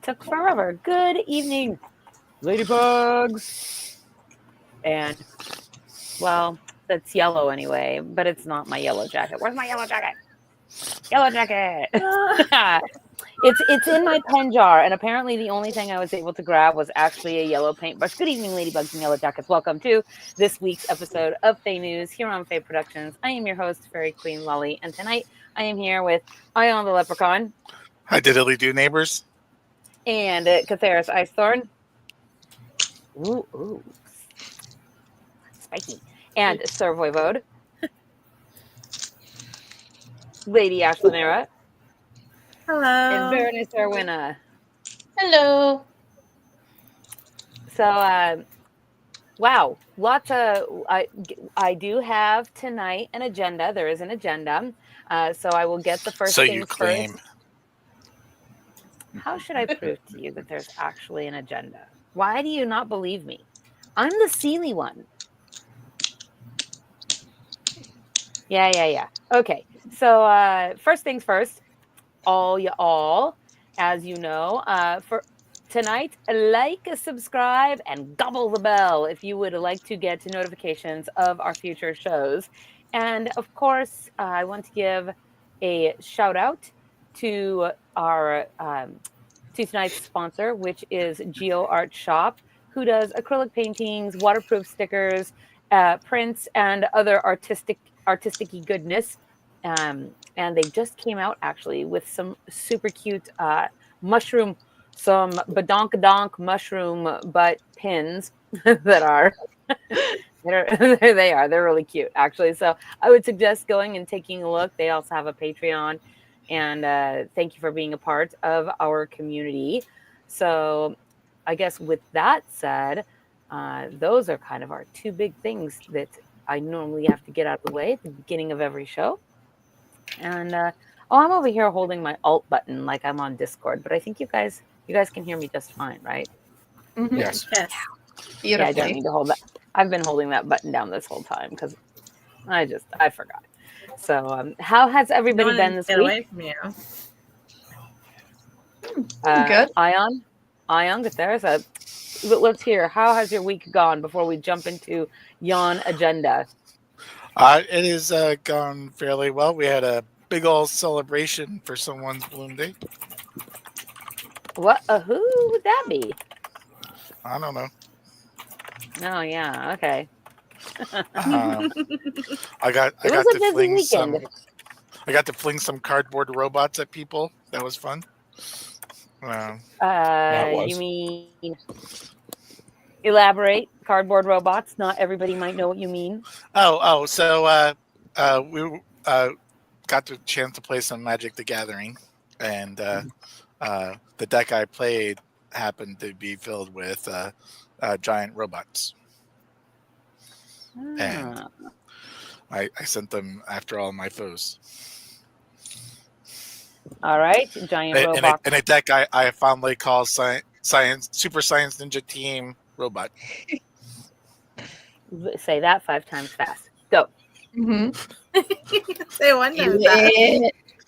took forever. Good evening, ladybugs. And, well, it's yellow anyway, but it's not my yellow jacket. Where's my yellow jacket? Yellow jacket. It's in my pen jar, and apparently the only thing I was able to grab was actually a yellow paintbrush. Good evening, ladybugs and yellow jackets. Welcome to this week's episode of FAE News here on FAE Productions. I am your host, Fairy Queen Lolly, and tonight I am here with Ion the Leprechaun. Hi, diddly do neighbors. And Catheris Icethorn. Ooh. Spiky. And Sir Voivode. Lady Ashlanera. Hello. And Baroness Arwina. Hello. So, wow, lots of, I do have tonight an agenda. There is an agenda. So I will get the first things first. How should I prove to you that there's actually an agenda? Why do you not believe me? I'm the Sealy one. Yeah. Okay, so first things first, all y'all, as you know, for tonight, like, subscribe, and gobble the bell if you would like to get notifications of our future shows. And of course, I want to give a shout out to our to tonight's sponsor, which is GeoArtShop, who does acrylic paintings, waterproof stickers, prints, and other artistic-y goodness. And they just came out actually with some super cute mushroom, some badonkadonk mushroom butt pins that are there they are. They're really cute actually. So I would suggest going and taking a look. They also have a Patreon. And thank you for being a part of our community. So I guess with that said, those are kind of our two big things that I normally have to get out of the way at the beginning of every show. And I'm over here holding my alt button like I'm on Discord, but I think you guys can hear me just fine, right? Mm-hmm. Yes. Beautifully. I don't need to hold that. I've been holding that button down this whole time because I forgot. So how has everybody been this week? Away from you. Good. Ion, let's hear. How has your week gone before we jump into Yon agenda? It has gone fairly well. We had a big old celebration for someone's Bloom Day. What? Who would that be? I don't know. Oh, yeah. Okay. I got to fling some cardboard robots at people. That was fun. You mean elaborate? Cardboard robots? Not everybody might know what you mean. So we got the chance to play some Magic the Gathering, and the deck I played happened to be filled with giant robots. And I sent them after all my foes. All right, giant robot. And a deck I fondly call Super Science Ninja Team Robot. Say that 5 times fast. Go. Mm-hmm. Say one time fast.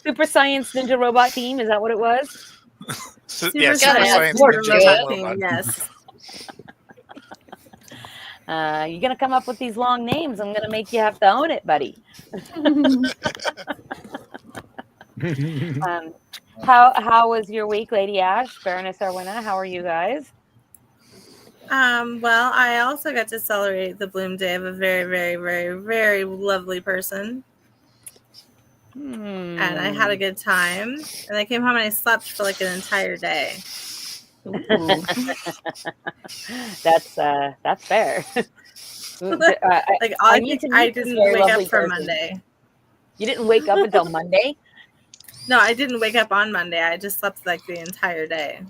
Super Science Ninja Robot Team. Is that what it was? Super Science Ninja Team Robot. Yes. You're gonna come up with these long names. I'm gonna make you have to own it, buddy. How was your week, Lady Ash, Baroness Arwina? How are you guys? Well, I also got to celebrate the Bloom Day of a very, very, very, very lovely person. And I had a good time. And I came home and I slept for like an entire day. That's fair. I didn't wake up for Monday. You didn't wake up until Monday? No, I didn't wake up on Monday. I just slept like the entire day.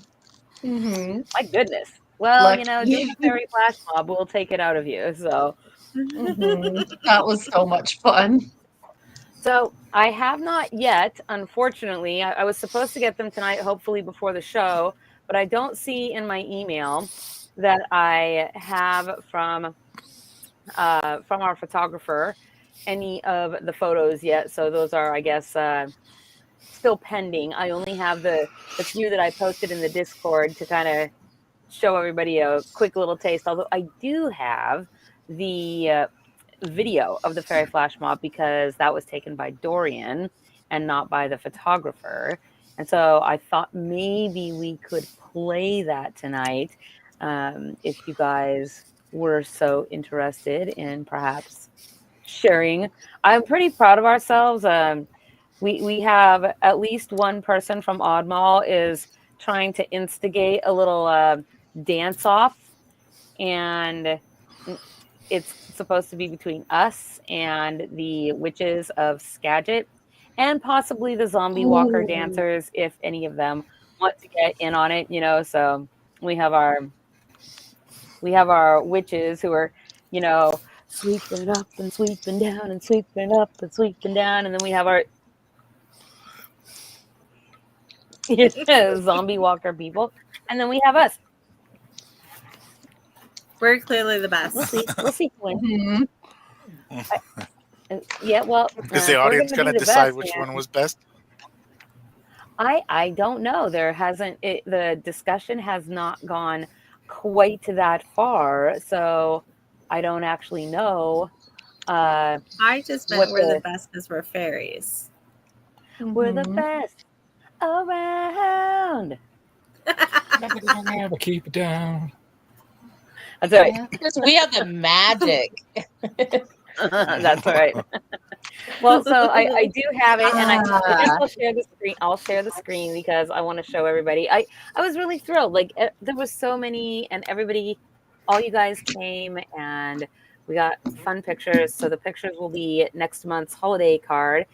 Mm-hmm. My goodness. Well, doing a fairy flash mob will take it out of you. So That was so much fun. So I have not yet, unfortunately. I was supposed to get them tonight, hopefully before the show, but I don't see in my email that I have from our photographer any of the photos yet. So those are, I guess, still pending. I only have the few that I posted in the Discord to kind of show everybody a quick little taste. Although I do have the video of the fairy flash mob because that was taken by Dorian and not by the photographer. And so I thought maybe we could play that tonight if you guys were so interested in perhaps sharing. I'm pretty proud of ourselves. We have at least one person from Oddmall is trying to instigate a little dance off, and it's supposed to be between us and the witches of Skagit, and possibly the zombie walker Ooh. dancers if any of them want to get in on it. So we have our witches who are sweeping up and sweeping down and sweeping up and sweeping down, and then we have our zombie walker people, and then we have us. We're clearly the best. We'll see who wins. Mm-hmm. Yeah, well, Is the audience going to decide which one was best? I don't know. The discussion has not gone quite that far, so I don't actually know. I just meant what we're the best because we're fairies. We're the best around. Never keep it down. That's right. Yeah. Because we have the magic. That's right. Well, so I do have it, and I guess I'll share the screen. I'll share the screen because I want to show everybody. I was really thrilled. Like there was so many, and everybody, all you guys came, and we got fun pictures. So the pictures will be next month's holiday card.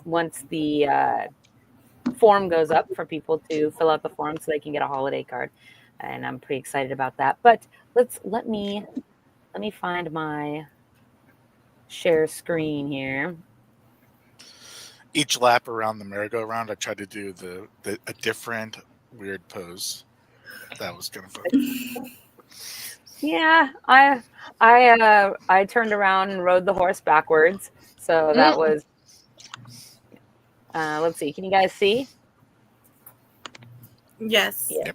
Once the form goes up for people to fill out the form so they can get a holiday card, and I'm pretty excited about that. But let me find my share screen here. Each lap around the merry-go-round, I tried to do a different weird pose. That was kind of fun. Yeah, I turned around and rode the horse backwards. So that was. Let's see. Can you guys see? Yes. Yes.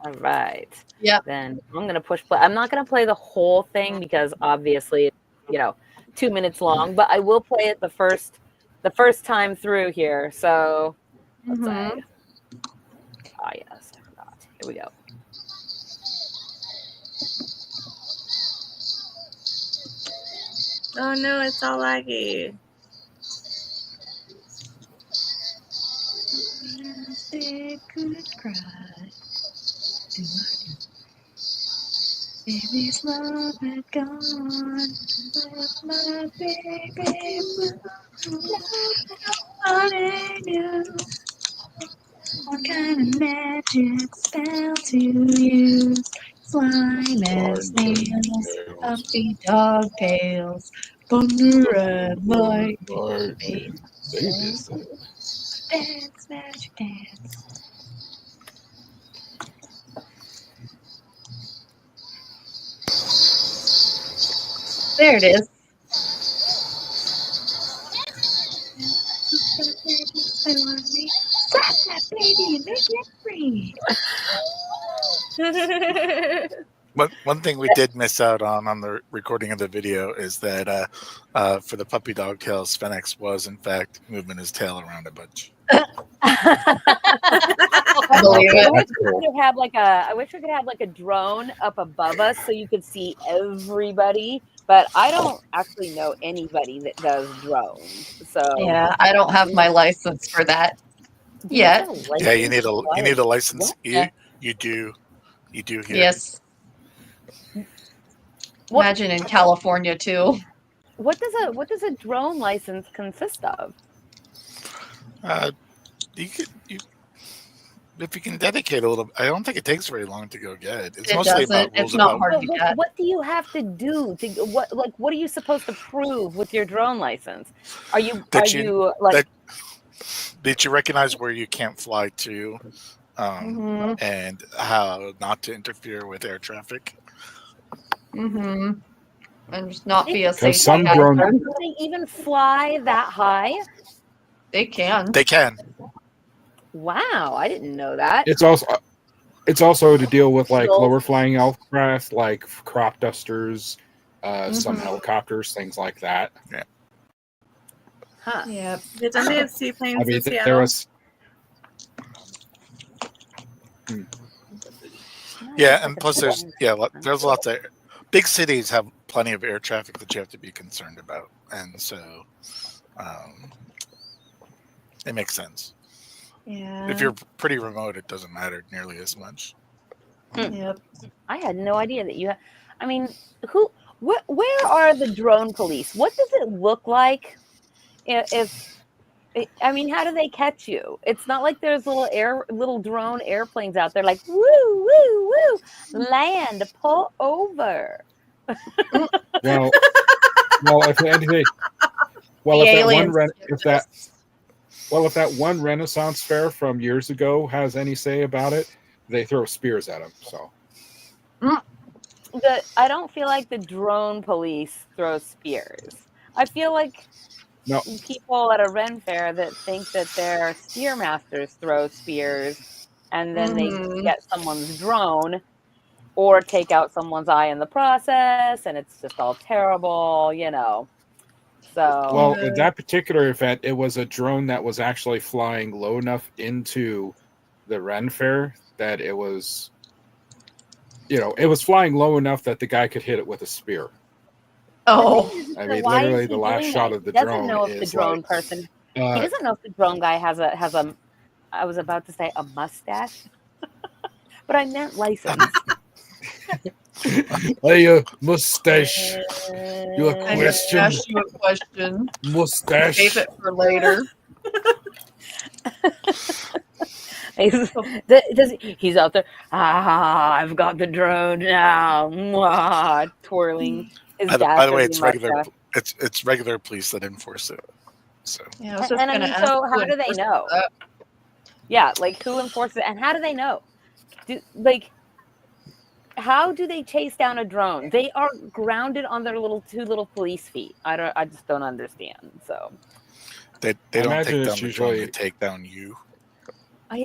All right. Yep. Then I'm gonna push play. I'm not gonna play the whole thing because obviously, 2 minutes long. But I will play it the first time through here. So let's say. Oh yes, I forgot. Here we go. Oh no, it's all laggy. Baby's love had gone. Left my baby blue. I knew what kind of magic spell to use. Slime as nails, puppy dog tails, thunder and lightning. Dance, magic dance. There it is. Slap that baby and make it free. One thing we did miss out on the recording of the video is that for the puppy dog tails, Phoenix was in fact moving his tail around a bunch. I believe it. I wish we could have like a drone up above us so you could see everybody. But I don't actually know anybody that does drones. So Yeah, I don't have my license for that yet. Yeah, you need a license. Yeah. You do here. Yes. Imagine in California too. What does a drone license consist of? If you can dedicate a little, I don't think it takes very long to go get it. It's It mostly doesn't. about It's rules not about hard to get. What do you have to do to what are you supposed to prove with your drone license? That you recognize where you can't fly to, and how not to interfere with air traffic. Mm-hmm. And just not be a Because safe some hazard. drone- Do they even fly that high? They can. They can. Wow, I didn't know that. It's also to deal with like Eagles. lower flying aircraft, like crop dusters, some Mhm. helicopters, things like that. Huh. Yeah. Don't they have seaplanes I mean, in Seattle? there was. Yeah, and plus there's lots of big cities have plenty of air traffic that you have to be concerned about, and so it makes sense. Yeah. If you're pretty remote, it doesn't matter nearly as much. Yep. I had no idea that you have. I mean, where are the drone police? What does it look like? I mean, how do they catch you? It's not like there's little drone airplanes out there like woo woo woo, land, pull over. Well, if anything, if that one Renaissance fair from years ago has any say about it, they throw spears at them. So I don't feel like the drone police throw spears. I feel like people at a Ren fair that think that their spear masters throw spears and then they get someone's drone or take out someone's eye in the process, and it's just all terrible, So well, at that particular event, it was a drone that was actually flying low enough into the Ren fair that it was, it was flying low enough that the guy could hit it with a spear. Oh, I mean, why literally is he the last doing shot that? of the He doesn't drone know if the is drone like, person. He doesn't know if the drone guy has a. I was about to say a mustache, but I meant license. Hey, mustache. Your I question. asked you a question. Mustache. Save it for later. He's out there. I've got the drone now. Twirling his By the way, it's mustache. regular. It's regular police that enforce it. So. Yeah, I was just And I gonna mean, ask so who how do they enforces know? that. Yeah, like who enforces it, and how do they know? How do they chase down a drone? They are grounded on their two little police feet. I just don't understand. So They don't imagine take it's down the drone, usually- they take down you.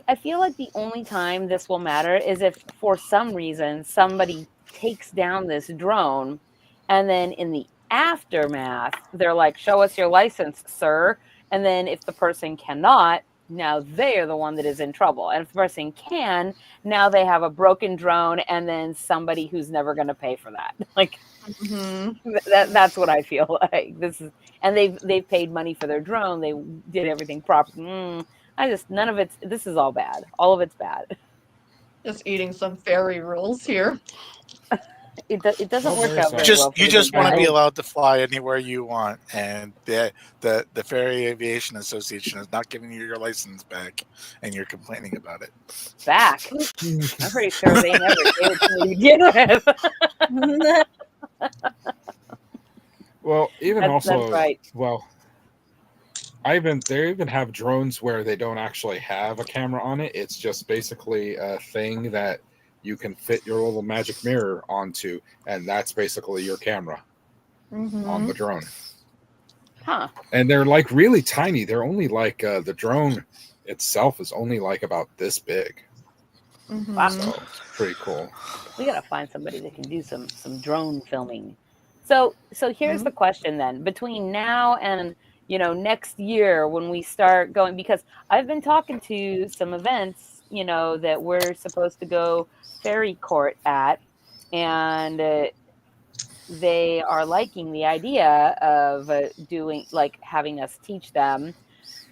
I feel like the only time this will matter is if for some reason somebody takes down this drone and then in the aftermath they're like, show us your license, sir. And then if the person cannot, now they are the one that is in trouble. And if the person can, now they have a broken drone and then somebody who's never going to pay for that. Like that's what I feel like. This is, and they've paid money for their drone. They did everything properly. None of it's, this is all bad. All of it's bad. Just eating some fairy rules here. It doesn't work out very Just well. For you the just big want to guy. be allowed to fly anywhere you want, and the Fairy Aviation Association is not giving you your license back, and you're complaining about it. Back. I'm pretty sure they never gave it to me to begin with. Well, even That's also, right. well, they even have drones where they don't actually have a camera on it. It's just basically a thing that you can fit your little magic mirror onto, and that's basically your camera on the drone. Huh. And they're like really tiny. They're only like the drone itself is only like about this big. Wow. So it's pretty cool. We gotta find somebody that can do some drone filming. So here's the question then. Between now and next year when we start going, because I've been talking to some events, that we're supposed to go fairy court at, and they are liking the idea of doing, like, having us teach them,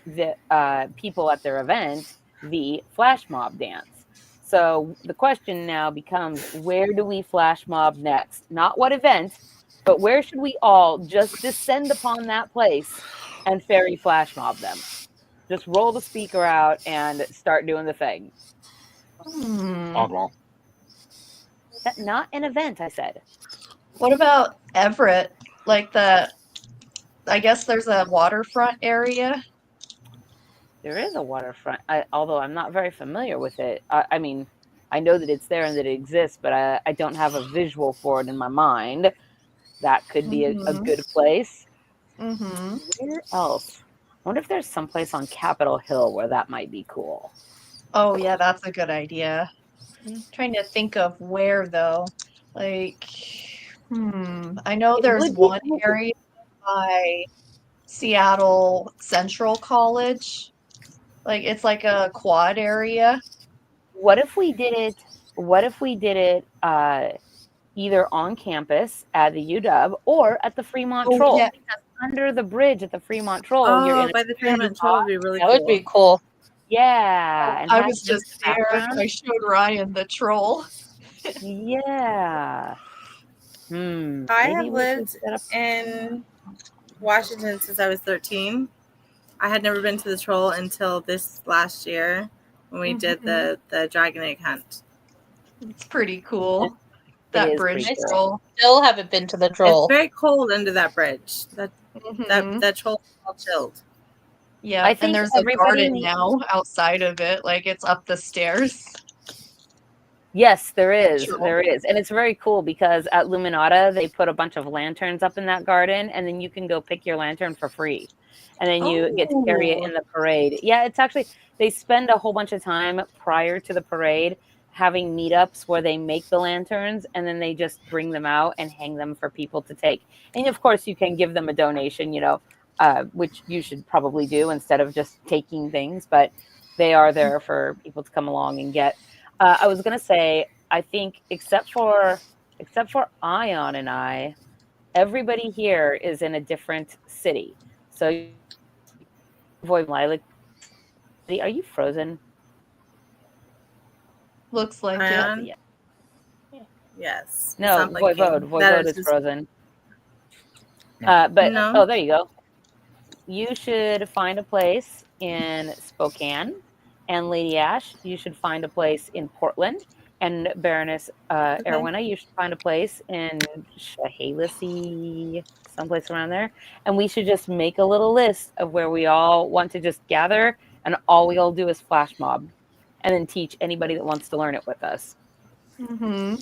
the people at their event, the flash mob dance. So the question now becomes, where do we flash mob next? Not what event, but where should we all just descend upon that place and fairy flash mob them? Just roll the speaker out and start doing the thing. Oddball. Not an event, I said. What about Everett? Like I guess there's a waterfront area. There is a waterfront, although I'm not very familiar with it. I mean, I know that it's there and that it exists, but I don't have a visual for it in my mind. That could be a good place. Where else? wonder if there's someplace on Capitol Hill where that might be cool. Oh yeah, that's a good idea. Trying to think of where though. Like, I know It there's would be one cool. area by Seattle Central College. Like it's like a quad area. What if we did it? What if we did it either on campus at the UW or at the Fremont Oh, Troll? yeah. Because under the bridge at the Fremont Troll, you're Oh, in by the Fremont Troll would be really That cool. would be cool. yeah. And I have was just in the there. background. I showed Ryan the troll. Yeah. I Maybe have we should lived set up. in Washington since I was 13. I had never been to the Troll until this last year when we did the dragon egg hunt. It's pretty cool. It That is bridge pretty cool. troll. Still haven't been to the It's troll. very cold under that bridge. That troll is all chilled. Yeah, I think and there's a everybody garden needs- now outside of it. Like it's up the stairs. Yes, there is. Troll. There is. And it's very cool because at Luminata, they put a bunch of lanterns up in that garden, and then you can go pick your lantern for free. And then you get to carry it in the parade. Yeah, it's actually, they spend a whole bunch of time prior to the parade having meetups where they make the lanterns, and then they just bring them out and hang them for people to take. And of course, you can give them a donation, which you should probably do instead of just taking things, but they are there for people to come along and get. I was gonna say, I think except for Ion and I, everybody here is in a different city. So, Void Lilac, are you frozen? Looks like Ion? it. Yes. No, Sound like Voivode. you. Voivode That is just- frozen. No. But No. oh, there you go. You should find a place in Spokane, and Lady Ash, you should find a place in Portland, and Baroness Erwina, you should find a place in Chehalis, someplace around there. And we should just make a little list of where we all want to just gather, and all we all do is flash mob, and then teach anybody that wants to learn it with us. Mm-hmm.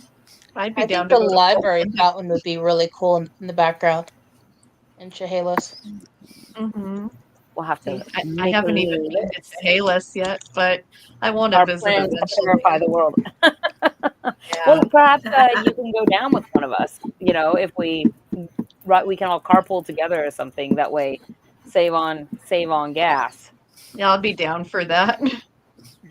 I'd be I down think to the go to library Portland. fountain would be really cool in the background. In Chehalis. Mm-hmm. We'll have to. I make haven't a even been list. to Chehalis yet, but I want to Our visit plans to eventually. purify the world. Yeah. Well, perhaps you can go down with one of us. If we can all carpool together or something. That way, save on gas. Yeah, I'll be down for that.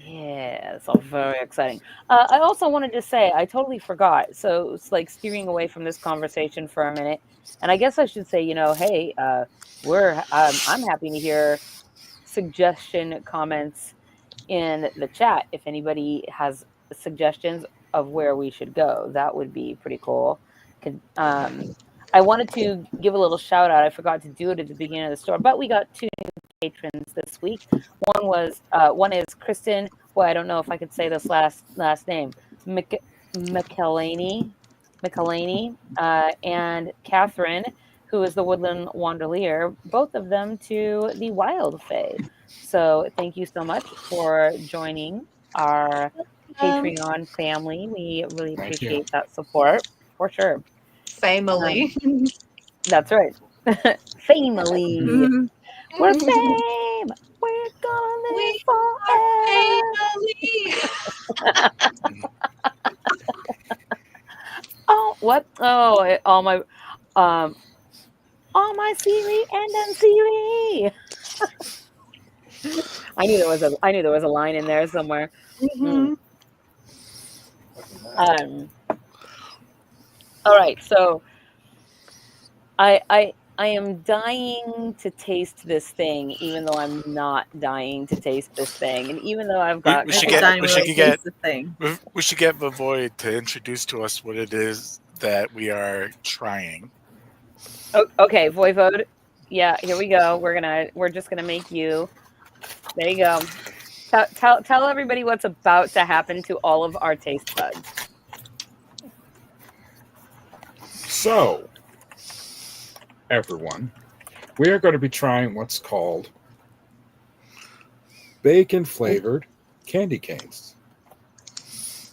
Yeah, it's all very exciting. I also wanted to say I totally forgot. So it's like steering away from this conversation for a minute, and I guess I should say, hey, I'm happy to hear suggestion comments in the chat. If anybody has suggestions of where we should go, that would be pretty cool. I wanted to give a little shout out. I forgot to do it at the beginning of the store, but we got 2 new patrons this week. One is Kristen. Well, I don't know if I could say this last name. McElhaney, and Catherine, who is the Woodland Wanderlier, both of them to the Wild Fae. So thank you so much for joining our Patreon family. We really appreciate that support, for sure. Family. That's right. Family. Mhm. We're fame. We're gonna live forever. Oh, what? Oh, all my Siri and unsiri. I knew there was a line in there somewhere. Mhm. All right, so I am dying to taste this thing, even though I'm not dying to taste this thing, and even though I've got We should Every get- time we really should get- tastes the thing. We should get Void to introduce to us what it is that we are trying. Okay, Voivode. Yeah, here we go. We're just gonna make you. There you go. Tell everybody what's about to happen to all of our taste buds. So, everyone, we are going to be trying what's called bacon flavored candy canes.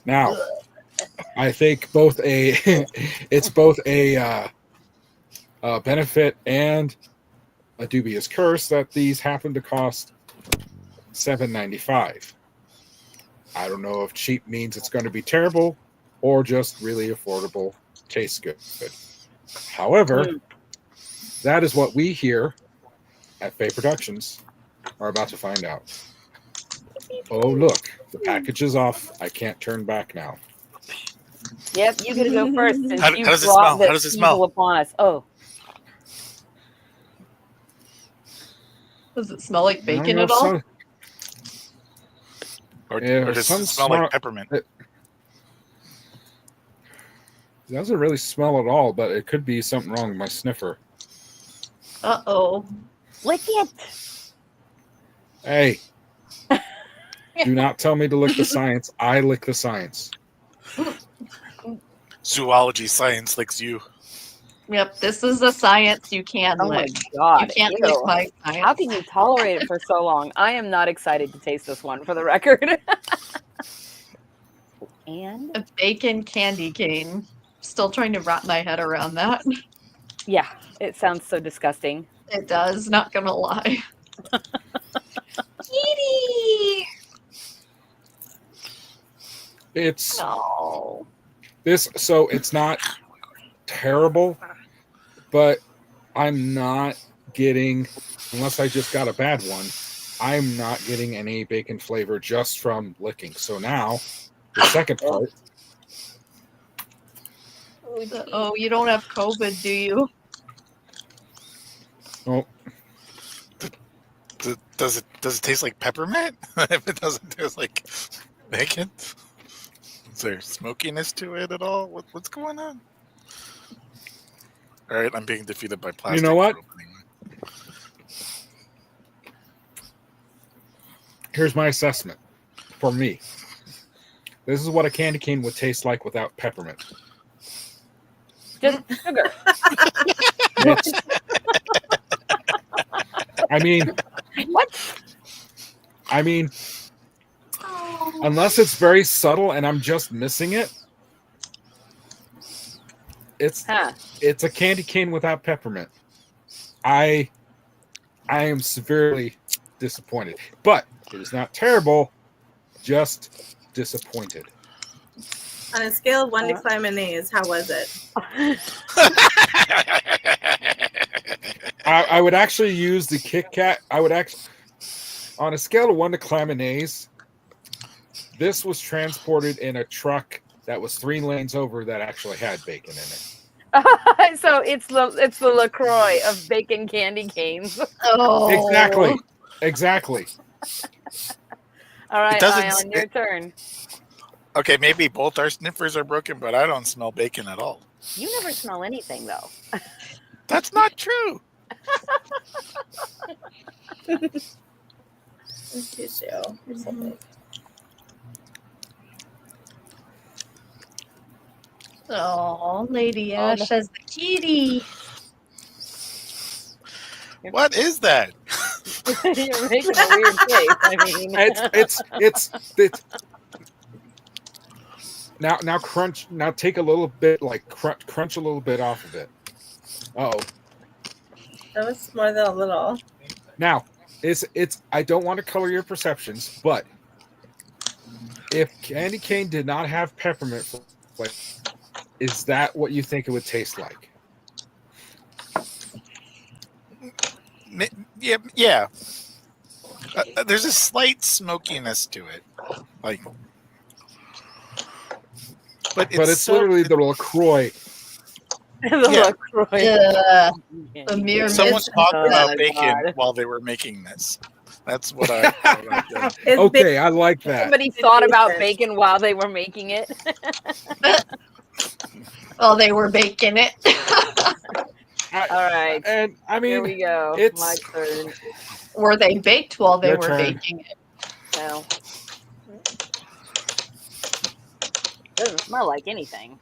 Now, I think it's both a benefit and a dubious curse that these happen to cost $7.95. I don't know if cheap means it's going to be terrible or just really affordable, tastes good. However, that is what we here at faeproductions are about to find out. Oh, look, the package is off. I can't turn back now. Yep, you gotta go first since How you does it brought smell? How this does it evil smell? upon us. Oh, Does it smell like I don't bacon know, at all? Or Yeah, does some it smell smell- like peppermint? It doesn't really smell at all, but it could be something wrong with my sniffer. Uh-oh. lick it. Hey, do not tell me to lick the science. I lick the science. Zoology science licks you. Yep, this is a science you can Oh my lick. You god. can't Ew. lick my science. How can you tolerate it for so long? I am not excited to taste this one, for the record. And A bacon candy cane. Still trying to wrap my head around that. yeah, it sounds so disgusting. It does, not gonna lie. Kitty! It's No. this, so it's not terrible, but I'm not getting, unless I just got a bad one, I'm not getting any bacon flavor just from licking. So now, the second part, Oh, you don't have COVID, do you? oh, Does it taste like peppermint? If it doesn't taste like bacon, is there smokiness to it at all? What's going on? All right, I'm being defeated by plastic. You know what? for opening mine. Here's my assessment for me. This is what a candy cane would taste like without peppermint. Just sugar. It's, I mean, What? I mean, unless it's very subtle and I'm just missing it, it's Huh. it's a candy cane without peppermint. I am severely disappointed, but it is not terrible, just disappointed. On a scale of 1 to Clementines, how was it? I would actually use the Kit Kat. I would actually, on a scale of 1 to Clementines, this was transported in a truck that was 3 lanes over that actually had bacon in it. So it's the LaCroix of bacon candy canes. Oh. Exactly. All right, It doesn't Ion, your turn. Okay, maybe both our sniffers are broken, but I don't smell bacon at all. You never smell anything, though. That's not true. Tissue or something. Oh, Lady Ash has the kitty. What is that? You're making a weird face. I mean, It's now crunch. Now take a little bit, like crunch a little bit off of it. Oh, That was more than a little. now it's. I don't want to color your perceptions, but if candy cane did not have peppermint flavor, is that what you think it would taste like? Yeah. There's a slight smokiness to it, like, but it's so, literally the LaCroix. the LaCroix. The mere someone mist. talked about Oh, bacon God. while they were making this. That's what I did. It's Okay, I like that. Somebody thought about bacon while they were making it. Oh, they were baking it. All right, And I here mean, we go. it's- My turn. Were they baked while they Your were turn. baking it? No. Doesn't smell like anything.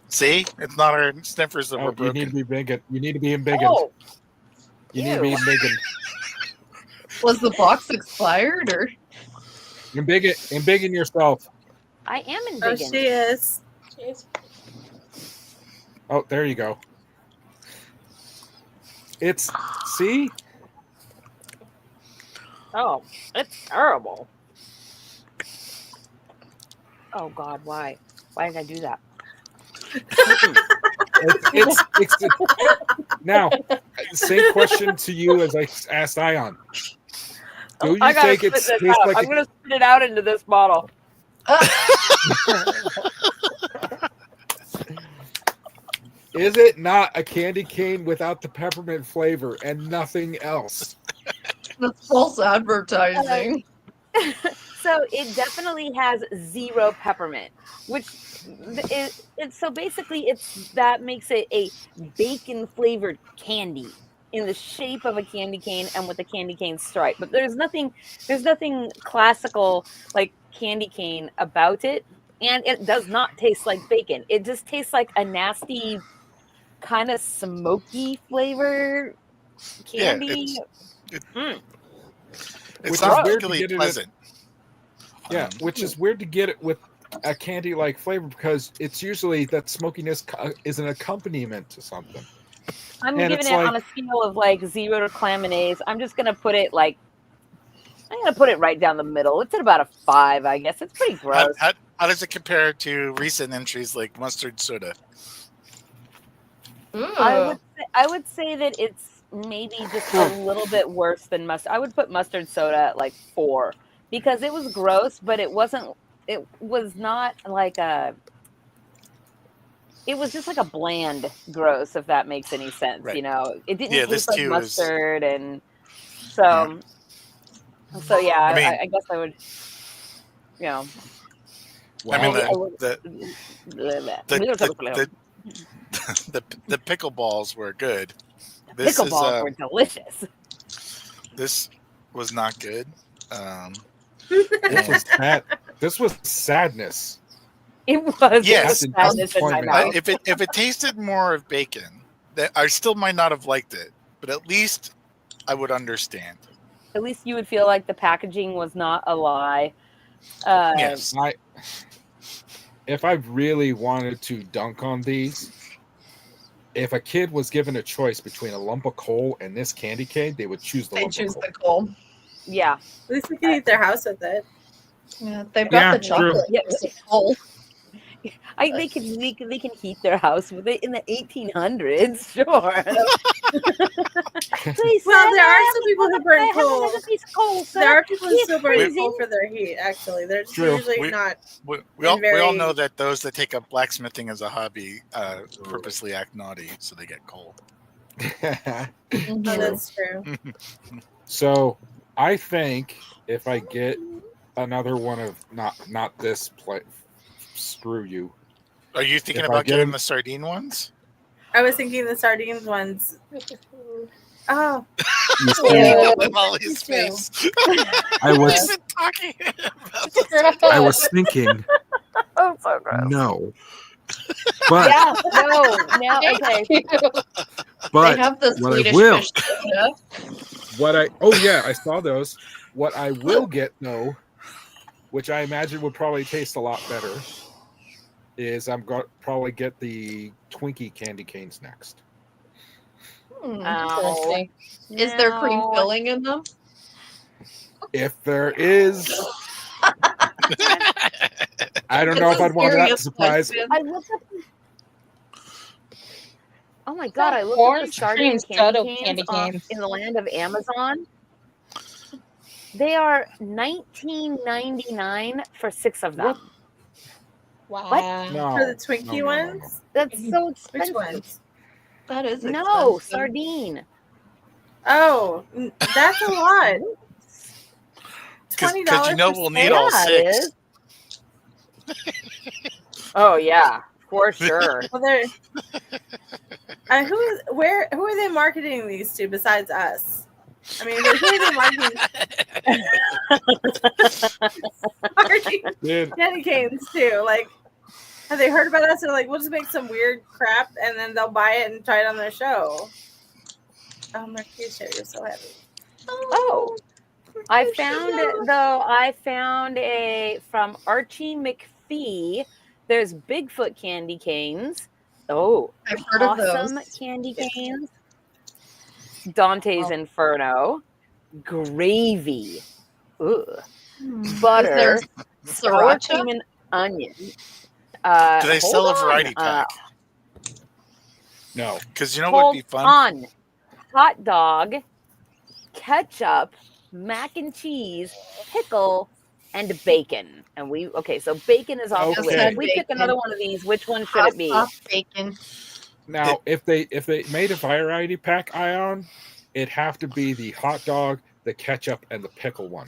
See, it's not our sniffers that were you broken. need to be big. You need to be embiggened. Oh, You need to be ew. embiggened. Was the box expired or? Embiggen yourself. I am in Oh, vegan. she is. Oh, there you go. It's see. Oh, it's terrible. Oh God, why? Why did I do that? It's now same question to you as I asked Ion. Do I you gotta think spit it this tastes out. like I'm gonna spit it out into this bottle. Is it not a candy cane without the peppermint flavor and nothing else? That's false advertising. So it definitely has 0 peppermint, which it's so basically that makes it a bacon flavored candy in the shape of a candy cane and with a candy cane stripe. But there's nothing classical like candy cane about it, and it does not taste like bacon. It just tastes like a nasty kind of smoky flavor candy. It's Which is not weird to particularly get it at- pleasant. Yeah, which is weird to get it with a candy like flavor because it's usually that smokiness is an accompaniment to something. I'm And giving it's it on a scale of like 0 to claminaise. I'm just gonna put it right down the middle. It's at about a 5, I guess. It's pretty gross. How does it compare to recent entries like mustard soda? I would say that it's maybe just a little bit worse than mustard. I would put mustard soda at like 4 because it was gross, but it was not like it was just like a bland gross, if that makes any sense. Right. You know, it didn't Yeah, this taste like too is- mustard, and so yeah, I mean- I guess I would, you know. I mean, I would- the pickleballs were good. Pickleballs were delicious. This was not good. This was sadness. It was. Yes. It was sadness in my mouth. If it tasted more of bacon, I still might not have liked it, but at least I would understand. At least you would feel like the packaging was not a lie. Yes. If I really wanted to dunk on these, if a kid was given a choice between a lump of coal and this candy cane, they would choose the lump of coal. The coal. Yeah. At least they can eat their house with it. Yeah, they've got the chocolate. Yes. Coal. They can heat their house with it in the 1800s. Sure. Well, there are some people who burn coal. There are people who still burn coal for their heat. Actually, they're usually not. We all know that those that take up blacksmithing as a hobby purposely act naughty, so they get coal. Oh, that's true. So I think if I get another one of not this screw you. Are you thinking about getting the sardine ones? I was thinking the sardines ones. Oh. Molly's face. I was talking about I was thinking. Oh, so gross. No. But yeah, no, okay. But they have the what Swedish I will, fish I saw those. What I will get though, which I imagine would probably taste a lot better, is I'm going to probably get the Twinkie candy canes next. Interesting. Is there cream filling in them? If there is, I don't know if I'd want that surprise. I looked up. Oh my god! I looked up the sardine candy canes in the land of Amazon. They are $19.99 for 6 of them. Wow. What? No, For the Twinkie ones? That's so expensive. Which ones? That is expensive. No, sardine. Oh, that's a lot. $20. Because you know we'll need all 6. Oh yeah, for sure. Well, they're who are they marketing these to besides us? I mean, who are they marketing candy canes to? Like, have they heard about us? They're like, we'll just make some weird crap and then they'll buy it and try it on their show. Oh, Mercutio, you're so heavy. Oh, I found a from Archie McPhee. There's Bigfoot candy canes. Oh, I've heard of awesome those. candy canes. Dante's Inferno, gravy, ooh, Is butter, there sour sriracha? cream and onion. Do they sell a variety pack? No. Because you know what would be fun? On hot dog, ketchup, mac and cheese, pickle, and bacon. And so bacon is off the list. Okay. If we pick another one of these, which one should Hot it be? sauce bacon. Now, if they made a variety pack, Ion, it'd have to be the hot dog, the ketchup, and the pickle one.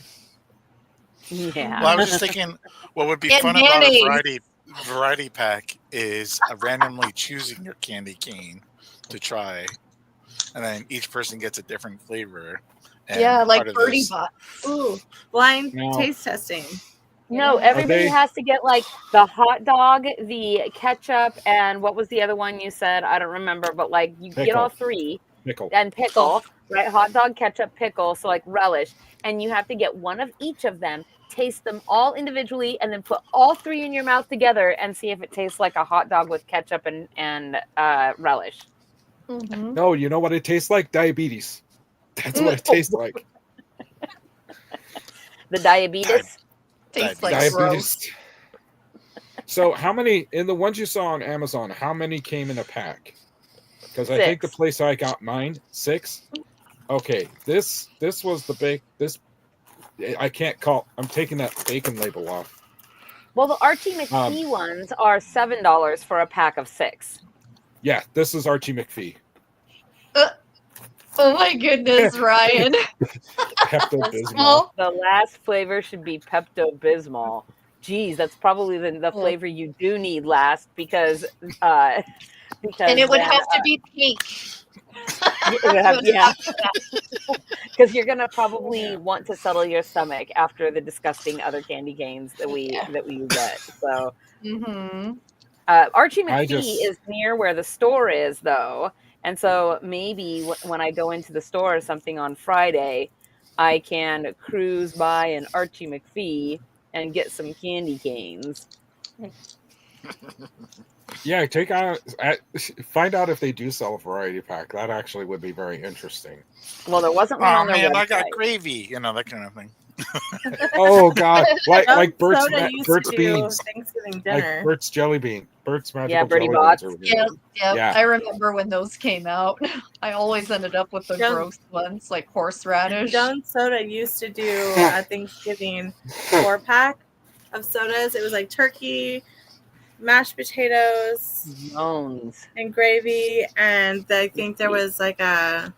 Yeah. Well, I was just thinking, what would be And fun about mayonnaise. a variety pack is randomly choosing your candy cane to try, and then each person gets a different flavor. And Yeah, like part of Birdie this- Bot. Ooh, blind No. taste testing. No, Yeah. everybody they- has to get like the hot dog, the ketchup, and what was the other one you said? I don't remember, but like you get Pickle. all three Pickle. and pickle, right? Hot dog, ketchup, pickle, so like relish. And you have to get one of each of them, taste them all individually, and then put all three in your mouth together and see if it tastes like a hot dog with ketchup and relish. Mhm. No, you know what it tastes like? Diabetes. That's what it tastes like. The diabetes. Tastes like Diabetes. gross. So how many, in the ones you saw on Amazon, how many came in a pack? Because I think the 6. place I got mine, 6. Okay, this was the big, I can't call, I'm taking that bacon label off. Well, the Archie McPhee ones are $7 for a pack of 6. Yeah, this is Archie McPhee. Oh my goodness, Ryan. Pepto-Bismol. The last flavor should be Pepto-Bismol. Geez, that's probably the flavor you do need last because And it would then, have to be pink. yeah, because you're gonna probably want to settle your stomach after the disgusting other candy canes that we get. So Mm-hmm. Archie McPhee is near where the store is, though, and so maybe when I go into the store or something on Friday, I can cruise by an Archie McPhee and get some candy canes. Yeah, find out if they do sell a variety pack. That actually would be very interesting. Well, there wasn't one Oh on their man, website. I got gravy, that kind of thing. Oh God, like Bert's Soda used Bert's to do beans, Thanksgiving dinner. like Bert's jelly bean, Bert's magical Birdie jelly Bots. beans. Yep. Yeah. I remember when those came out. I always ended up with the gross ones, like horseradish. Jones Soda used to do a Thanksgiving 4-pack of sodas. It was like turkey, mashed potatoes, Jones. and gravy, and I think there was like a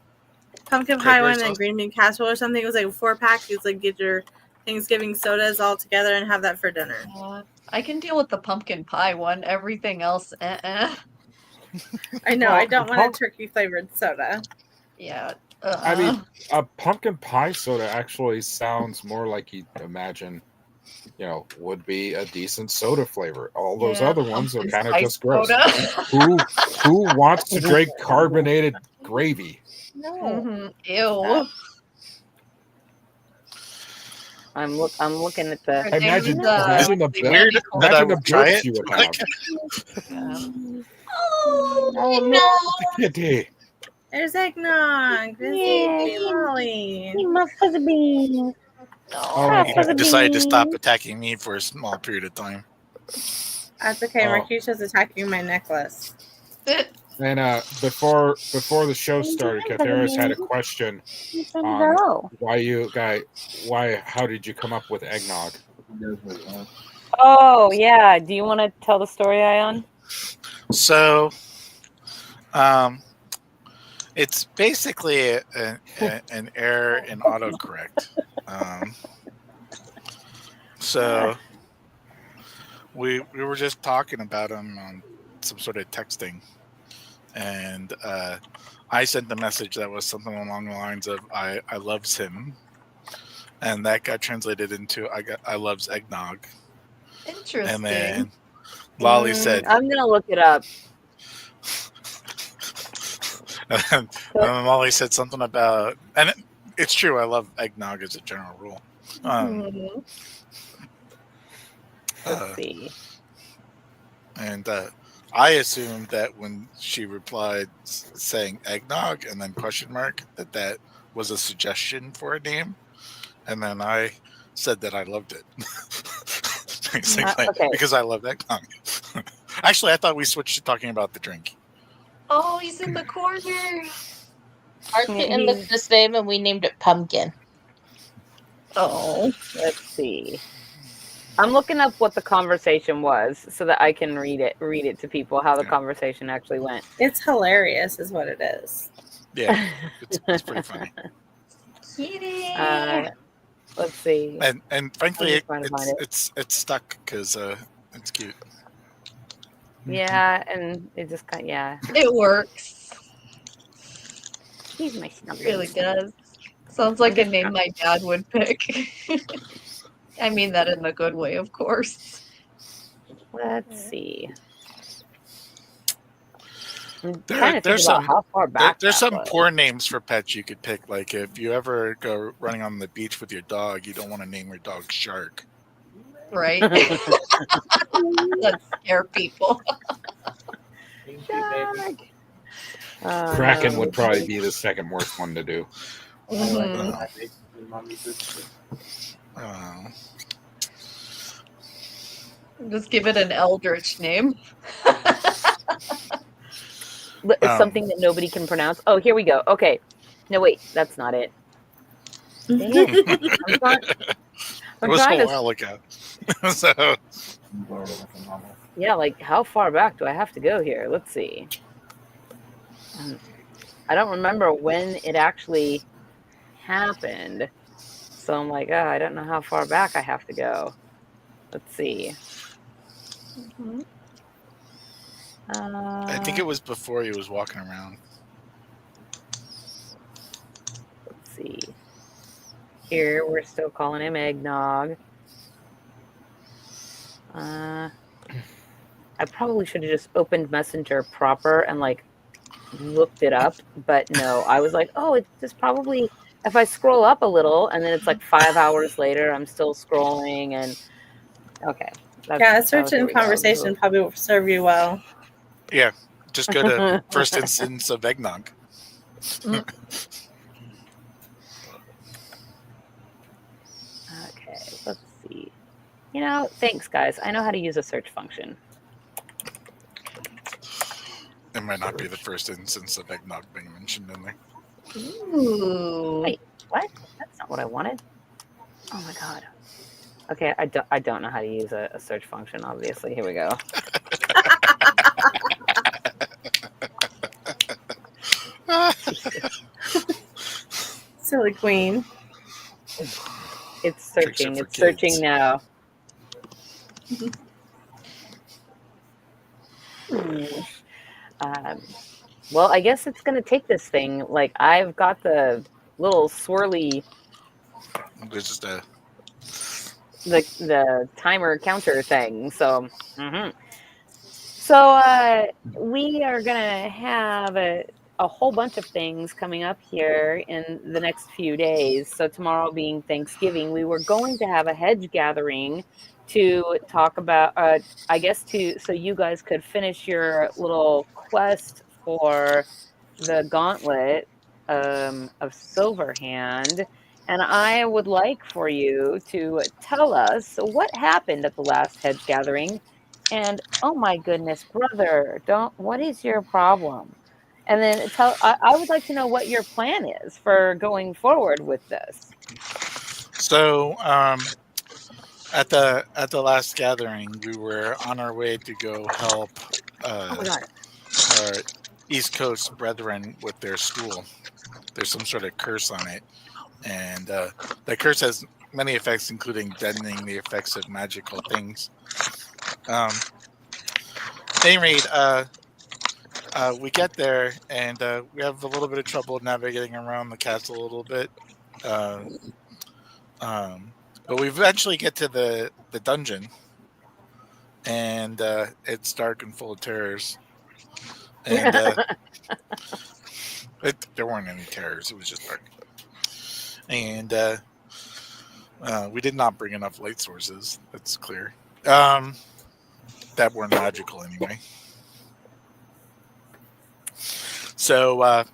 pumpkin pie Cranberry one and sauce? green bean casserole or something. It was like a 4-pack. You like get your Thanksgiving sodas all together and have that for dinner. I can deal with the pumpkin pie one. Everything else, I know. Well, I don't want a turkey flavored soda. Yeah. I mean, a pumpkin pie soda actually sounds more like you'd imagine, would be a decent soda flavor. All those other ones are pumpkin kind of spice just gross. soda. Who wants to drink carbonated gravy? No. Mhm. Ew. I'm looking at the. Or Imagine the the Weird that I imagine the would try burps it. you would have. Oh no! Kitty. There's eggnog. There's Molly. My fuzzy beans. Oh, He decided to stop attacking me for a small period of time. That's okay. Oh. Marquisha's attacking my necklace. And before the show started, Kathera's had a question on how did you come up with eggnog? Oh yeah. Do you want to tell the story, Ion? So, it's basically an error in autocorrect. So we were just talking about him on some sort of texting, and I sent the message that was something along the lines of "I loves him," and that got translated into "I loves eggnog." Interesting. And then Lolly said, I'm gonna look it up. and then Lolly said something about, and it's true. I love eggnog as a general rule. Let's see. And I assumed that when she replied saying eggnog and then question mark, that was a suggestion for a name. And then I said that I loved it. Basically, Okay. because I love eggnog. Actually, I thought we switched to talking about the drink. Oh, he's in the corner. Our kitten looked the same, and we named it Pumpkin. Oh, Let's see. I'm looking up what the conversation was so that I can read it to people how the conversation actually went. It's hilarious, is what it is. Yeah, it's pretty funny. kitty. Let's see. And frankly, I'm just trying to find it's stuck because it's cute. Yeah, and it just kind It works. He's my It snuggles. really does. Sounds like a name my dad would pick. I mean that in the good way, of course. Let's see. I'm There- trying to think there's about some- how far back There's that some was. poor names for pets you could pick. Like if you ever go running on the beach with your dog, you don't want to name your dog Shark. Right? Let's scare people. Shark. Kraken would probably be the second worst one to do. Mhm. Just give it an eldritch name. It's something that nobody can pronounce. Oh, here we go. Okay. No, wait, that's not it. Dang it. It was a while ago. So Yeah, like how far back do I have to go here? Let's see. I don't remember when it actually happened. So I'm like, I don't know how far back I have to go. Let's see. Mhm. I think it was before he was walking around. Let's see. Here, we're still calling him Eggnog. I probably should have just opened Messenger proper and like looked it up, but no, I was like, oh, it's just probably if I scroll up a little and then it's like 5 hours later, I'm still scrolling and okay. Yeah, a certain conversation probably will serve you well. Yeah, just go to first instance of eggnog. Okay, let's see. You know, thanks, guys. I know how to use a search function. It might not be the first instance of eggnog being mentioned in there. Ooh. Wait, what? That's not what I wanted. Oh my god. Okay, I don't know how to use a search function, obviously. Here we go. Silly queen. It's searching. for It's searching kids. now. Well, I guess it's going to take this thing. Like, I've got the little swirly, There's just a the timer counter thing. So, So we are going to have a whole bunch of things coming up here in the next few days. So tomorrow being Thanksgiving, we were going to have a hedge gathering to talk about, I guess, so you guys could finish your little quest for the Gauntlet of Silverhand. And I would like for you to tell us what happened at the last hedge gathering. And oh my goodness, brother, what is your problem? And then I would like to know what your plan is for going forward with this. So at the last gathering, we were on our way to go help Oh my god. our East Coast brethren with their school. There's some sort of curse on it, and that curse has many effects, including deadening the effects of magical things. At any rate, we get there, and we have a little bit of trouble navigating around the castle a little bit. But we eventually get to the dungeon, and it's dark and full of terrors. And there weren't any terrors; it was just dark. And we did not bring enough light sources. That's clear. That weren't magical anyway. So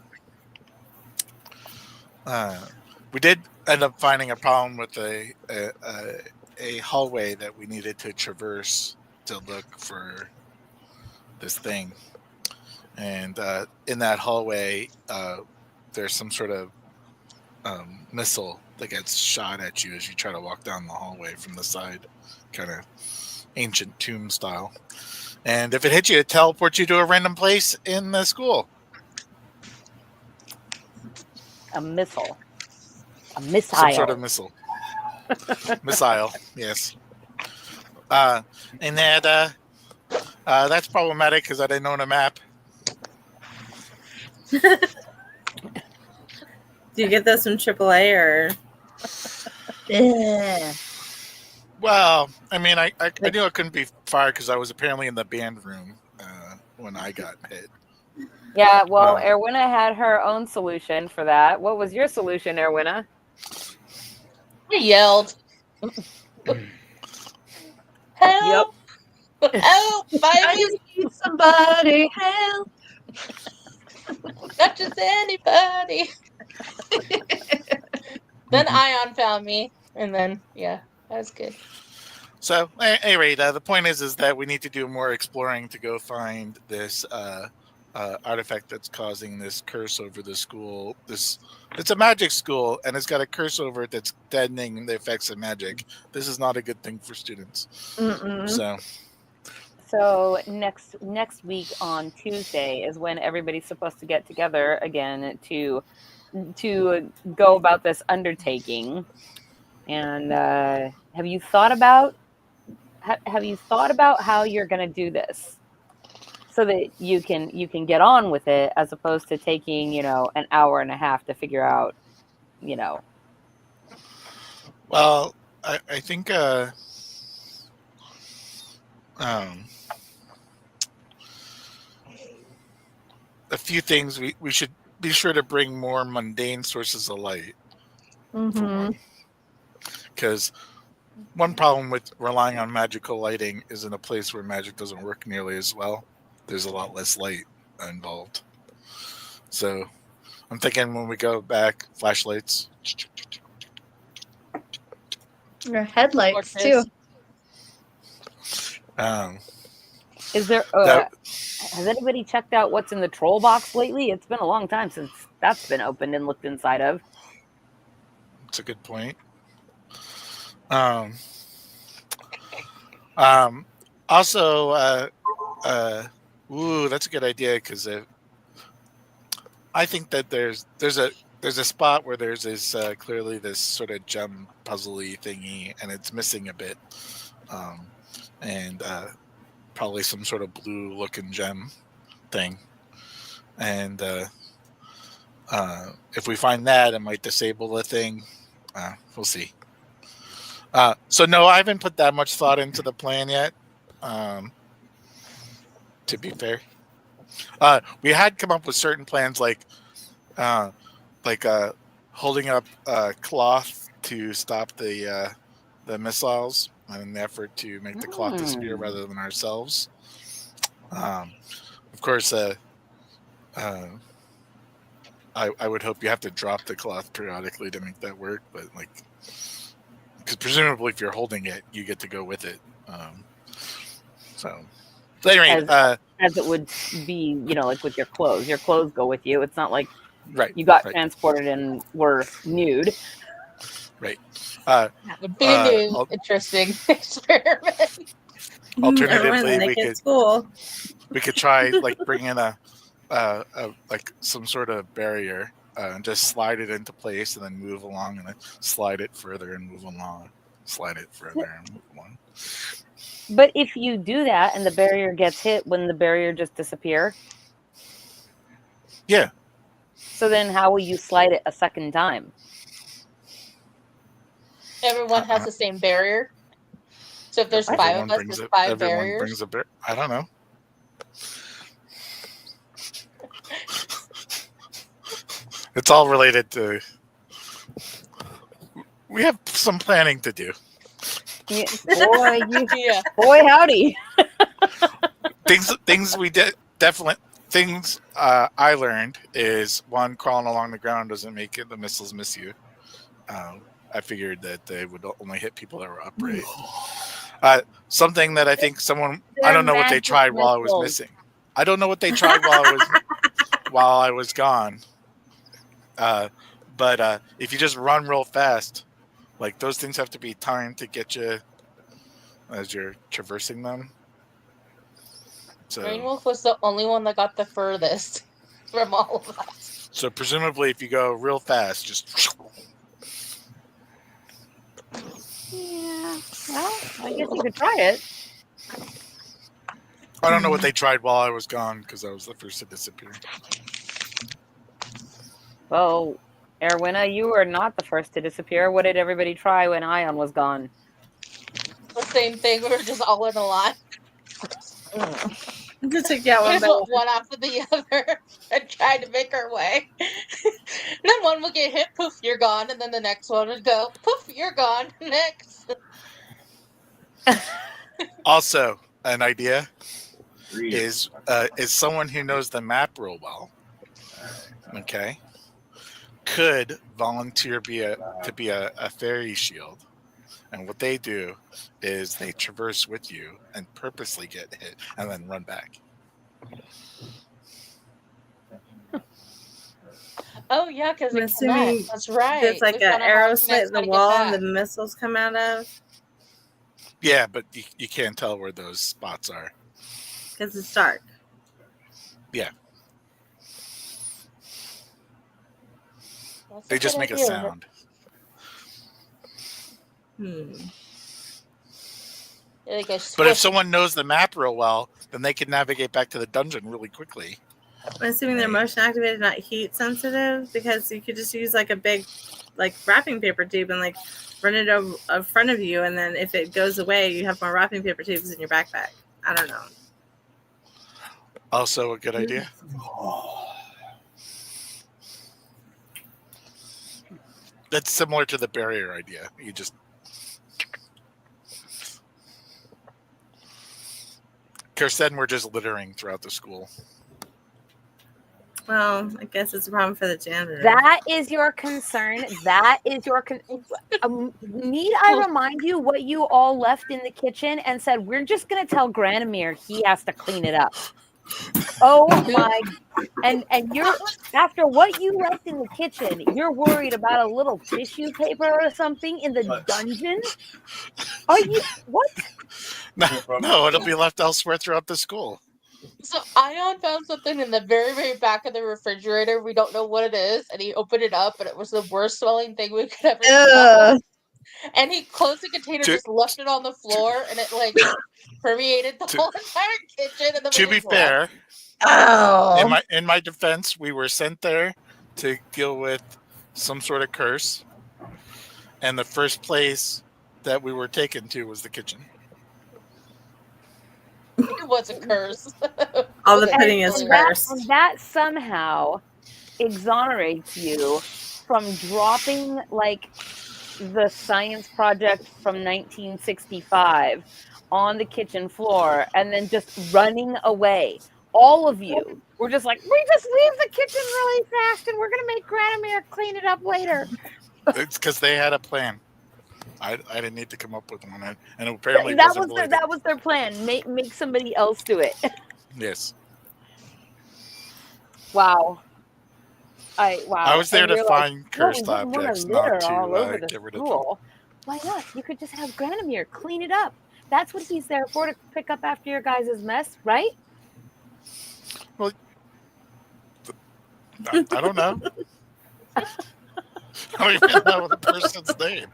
we did end up finding a problem with a hallway that we needed to traverse to look for this thing. And in that hallway, there's some sort of missile that gets shot at you as you try to walk down the hallway from the side, kind of ancient tomb style. And if it hits you, it teleports you to a random place in the school. A missile. A missile. Some sort of missile. Missile, yes. And that's problematic because I didn't own a map. Do you get those from AAA or? Yeah. Well, I mean, I knew I couldn't be fired because I was apparently in the band room when I got hit. Yeah, well, Erwinna had her own solution for that. What was your solution, Erwinna? I yelled. Help! Help! I just need somebody help. Not just anybody. Then Ion found me, and then that was good. So, anyway, the point is that we need to do more exploring to go find this artifact that's causing this curse over the school. It's a magic school, and it's got a curse over it that's deadening the effects of magic. This is not a good thing for students. So next week on Tuesday is when everybody's supposed to get together again to go about this undertaking. And have you thought about how you're going to do this so that you can get on with it, as opposed to taking an hour and a half to figure out Well, I think a few things we should be sure to bring more mundane sources of light. Because one problem with relying on magical lighting is in a place where magic doesn't work nearly as well. There's a lot less light involved. So I'm thinking when we go back, flashlights. Or headlights too. Is there? Has anybody checked out what's in the troll box lately? It's been a long time since that's been opened and looked inside of. That's a good point. Also, that's a good idea because I think that there's a spot where there's this clearly this sort of gem puzzly thingy, and it's missing a bit, and probably some sort of blue looking gem thing, and if we find that, it might disable the thing. We'll see. So no, I haven't put that much thought into the plan yet. To be fair, we had come up with certain plans like holding up cloth to stop the missiles in an effort to make the cloth disappear rather than ourselves. Of course, I would hope you have to drop the cloth periodically to make that work, but because presumably if you're holding it, you get to go with it. So anyway, as it would be, like with your clothes go with you. It's not like you got transported and were nude. Right. That would be a new interesting experiment. Alternatively, we could try bring in a some sort of barrier and just slide it into place and then move along and then slide it further and move along, slide it further and move along. But if you do that and the barrier gets hit, wouldn't the barrier just disappear? Yeah. So then how will you slide it a second time? Everyone has the same barrier. So if there's five of us, there's five barriers. I don't know. It's all related to. We have some planning to do. Yeah, boy, boy, howdy. Things we definitely. things I learned is one, crawling along the ground doesn't make it the missiles miss you. I figured that they would only hit people that were upright. Something that I think someone I don't know what they tried while I was missing. I don't know what they tried while I was gone. But if you just run real fast, like those things have to be timed to get you as you're traversing them. So Rainwolf was the only one that got the furthest from all of us. So presumably, if you go real fast, just. Yeah. Well, I guess you could try it. I don't know what they tried while I was gone because I was the first to disappear. Well, Erwina, you were not the first to disappear. What did everybody try when Ion was gone? The same thing. We were just all in a line. Just like, yeah, one after the other and tried to make our way. And then one would get hit, poof, you're gone, and then the next one would go, poof, you're gone, next. Also, an idea is someone who knows the map real well. Okay, could volunteer to be a fairy shield. And what they do is they traverse with you and purposely get hit and then run back. Oh, yeah, because I'm assuming that's right. There's like an arrow slit in the wall and the missiles come out of. Yeah, but you can't tell where those spots are. Because it's dark. Yeah. That's they just make a sound. But if someone knows the map real well, then they can navigate back to the dungeon really quickly. I'm assuming they're motion activated, not heat sensitive, because you could just use like a big, like wrapping paper tube and like run it over in front of you, and then if it goes away, you have more wrapping paper tubes in your backpack. I don't know. Also, a good idea. That's similar to the barrier idea. You just. Kirsten, we're just littering throughout the school. Well, I guess it's a problem for the janitor. That is your concern. That is your need I remind you what you all left in the kitchen and said, we're just going to tell Granamir he has to clean it up. Oh my. And you're, after what you left in the kitchen, you're worried about a little tissue paper or something in the dungeon? Are you, what? No, it'll be left elsewhere throughout the school. So Ion found something in the very, very back of the refrigerator. We don't know what it is. And he opened it up, and it was the worst smelling thing we could ever smell. And he closed the container, just left it on the floor, and it like permeated the whole entire kitchen. And to be fair, in my defense, we were sent there to deal with some sort of curse. And the first place that we were taken to was the kitchen. It was a curse. All the pudding is cursed. And that somehow exonerates you from dropping like the science project from 1965 on the kitchen floor and then just running away. All of you were just like, we just leave the kitchen really fast and we're going to make Granamir clean it up later. It's because they had a plan. I didn't need to come up with one, and apparently that was their plan. Make somebody else do it. Yes. Wow. I was there to find cursed objects, not to get rid of them. Why not? You could just have Granamir clean it up. That's what he's there for, to pick up after your guys' mess, right? Well, I don't know. I don't even know the person's name.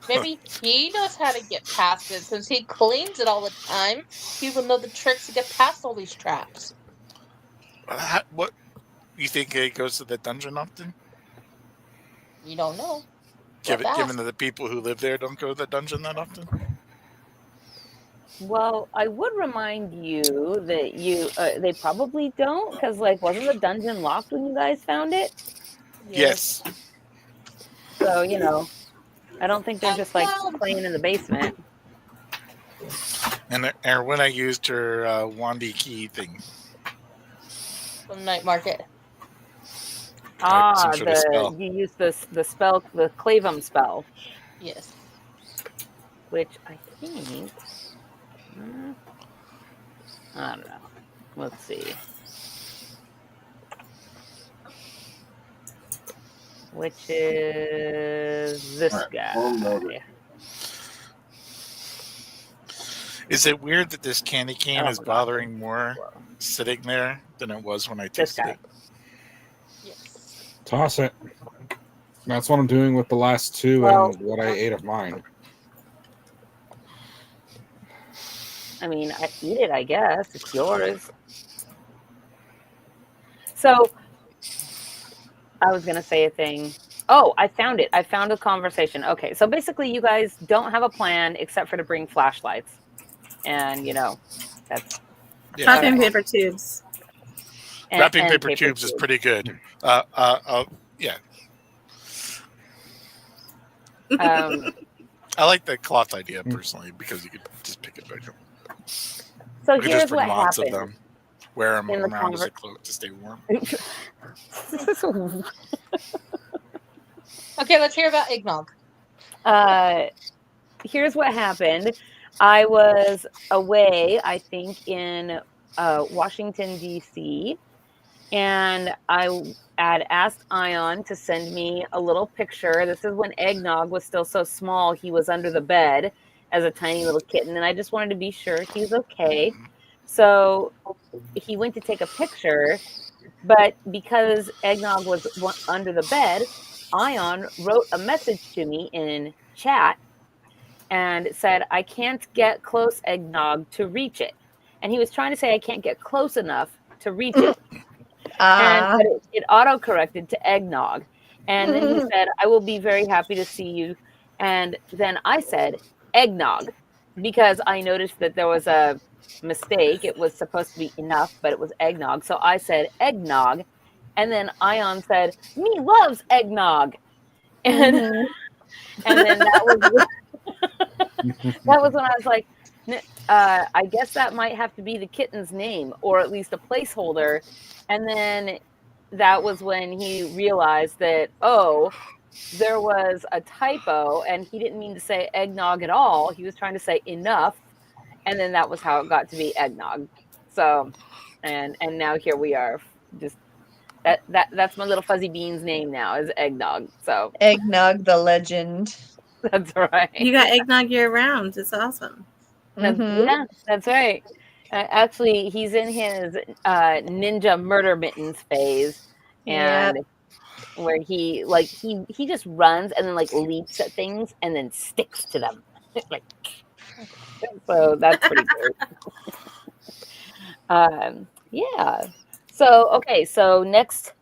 Maybe he knows how to get past it. Since he cleans it all the time, he will know the tricks to get past all these traps. What? You think he goes to the dungeon often? You don't know. Given that the people who live there don't go to the dungeon that often? Well, I would remind you that they probably don't, because like wasn't the dungeon locked when you guys found it? Yes. So I don't think they're just like playing in the basement. And when I used her Wandy key thing. From Night Market. Some sort of spell. You use the spell, the Clavum spell, Yes. which I think. I don't know. Let's see. Which is this guy. Is it weird that this candy cane Oh is my God. bothering more sitting there than it was when I This tasted guy. it? Yes. Toss it. That's what I'm doing with the last two Well- and what I ate of mine. I mean, I eat it, I guess. It's yours. So, I was going to say a thing. Oh, I found it. I found a conversation. Okay, so basically you guys don't have a plan except for to bring flashlights. And, that's... Yeah. Wrapping paper tubes. Wrapping and paper tubes is pretty good. Yeah. I like the cloth idea personally because you could just pick it back up. So You could just here's bring what lots happened. of them. Wear them in the around as a cloak to stay warm. Okay, let's hear about eggnog. Here's what happened. I was away, I think, in Washington, D.C., and I had asked Ion to send me a little picture. This is when Eggnog was still so small. He was under the bed as a tiny little kitten, and I just wanted to be sure he was okay. So he went to take a picture, but because Eggnog was under the bed, Ion wrote a message to me in chat and said, I can't get close, Eggnog, to reach it. And he was trying to say, I can't get close enough to reach it. But it auto-corrected to Eggnog. And then he said, I will be very happy to see you. And then I said, Eggnog, because I noticed that there was a mistake. It was supposed to be enough, but it was Eggnog. So I said, Eggnog. And then Ion said, me loves Eggnog. And, and then that was... that was when I was like, I guess that might have to be the kitten's name, or at least a placeholder. And then that was when he realized that, oh, there was a typo, and he didn't mean to say eggnog at all. He was trying to say enough, and then that was how it got to be eggnog. So, and now here we are. Just that's my little fuzzy bean's name now, is Eggnog. So Eggnog the legend. that's right. You got eggnog year round. It's awesome. Yeah, that's right. Actually, he's in his ninja murder mittens phase, and where he just runs and then leaps at things and then sticks to them. So that's pretty good. Yeah. So okay, so next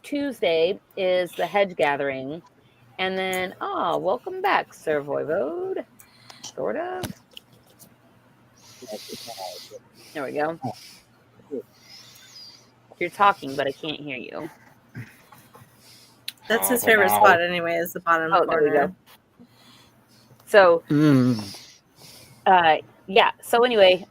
Tuesday is the Hedge gathering, and then welcome back, Sir Voivode. Sort of. There we go. You're talking, but I can't hear you. That's his favorite spot anyway, is the bottom corner. There we go. So, yeah. So anyway,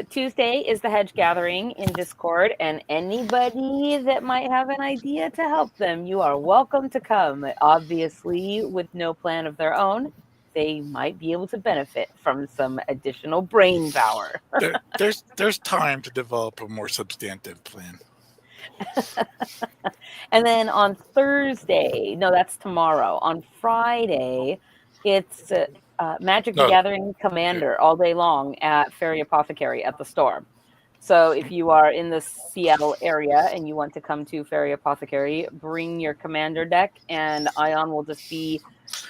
Tuesday is the Hedge gathering in Discord, and anybody that might have an idea to help them, you are welcome to come. Obviously, with no plan of their own, they might be able to benefit from some additional brain power. There's time to develop a more substantive plan. And then on Thursday, no, that's tomorrow. On Friday, it's Magic the Gathering Commander all day long at Fairy Apothecary at the store. So if you are in the Seattle area and you want to come to Fairy Apothecary, bring your Commander deck, and Ion will just be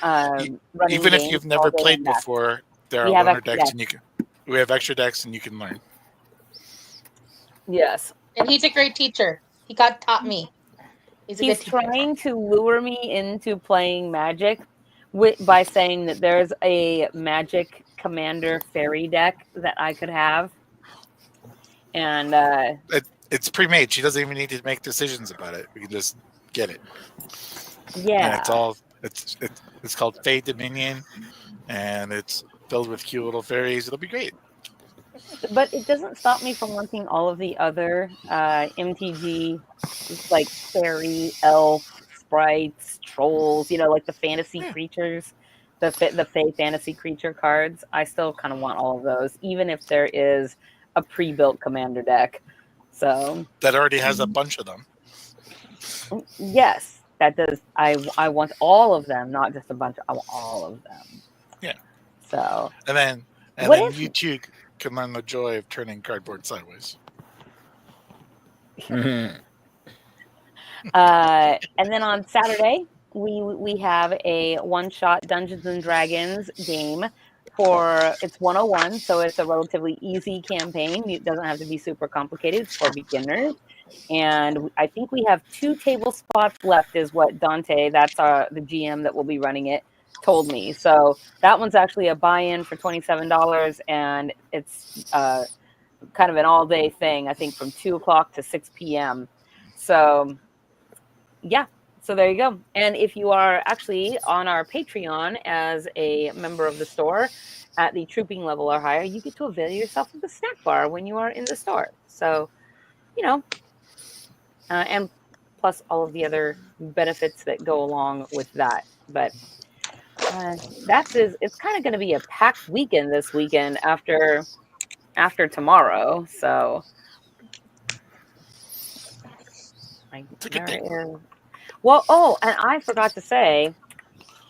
running. Even if you've never played before, there are learner decks, and we have extra decks, and you can learn. Yes, and he's a great teacher. He taught me. He's trying to lure me into playing Magic by saying that there's a Magic Commander Fairy deck that I could have. And it's pre-made. She doesn't even need to make decisions about it. We can just get it. Yeah. And it's called Fey Dominion, and it's filled with cute little fairies. It'll be great. But it doesn't stop me from wanting all of the other MTG, like fairy, elf, sprites, trolls. Like the fantasy creatures, the Fae fantasy creature cards. I still kind of want all of those, even if there is a pre-built commander deck. So that already has a bunch of them. Yes, that does. I want all of them, not just a bunch. I want all of them. Yeah. So and then you too can learn the joy of turning cardboard sideways. And then on Saturday we have a one-shot Dungeons and Dragons game it's 101, so it's a relatively easy campaign. It doesn't have to be super complicated. It's for beginners. And I think we have 2 table spots left, is what Dante, that's the GM that will be running it, told me. So that one's actually a buy-in for $27, and it's kind of an all-day thing, I think from 2 o'clock to 6 p.m. So, yeah. So there you go. And if you are actually on our Patreon as a member of the store at the trooping level or higher, you get to avail yourself of the snack bar when you are in the store. So, and plus all of the other benefits that go along with that. But it's kind of going to be a packed weekend this weekend after tomorrow. So It's a good thing. Well, and I forgot to say,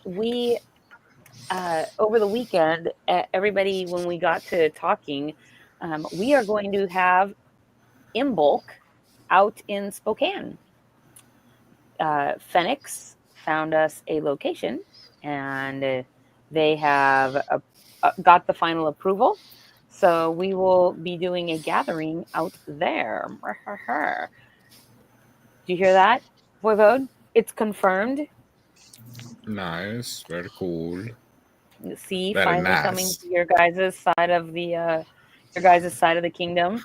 we over the weekend, everybody, when we got to talking, we are going to have Imbolc out in Spokane. Phoenix found us a location, and they have got the final approval. So we will be doing a gathering out there. Do you hear that, Voivode? It's confirmed. Nice, very cool. See, Very finally nice. coming to your guys' side of the kingdom.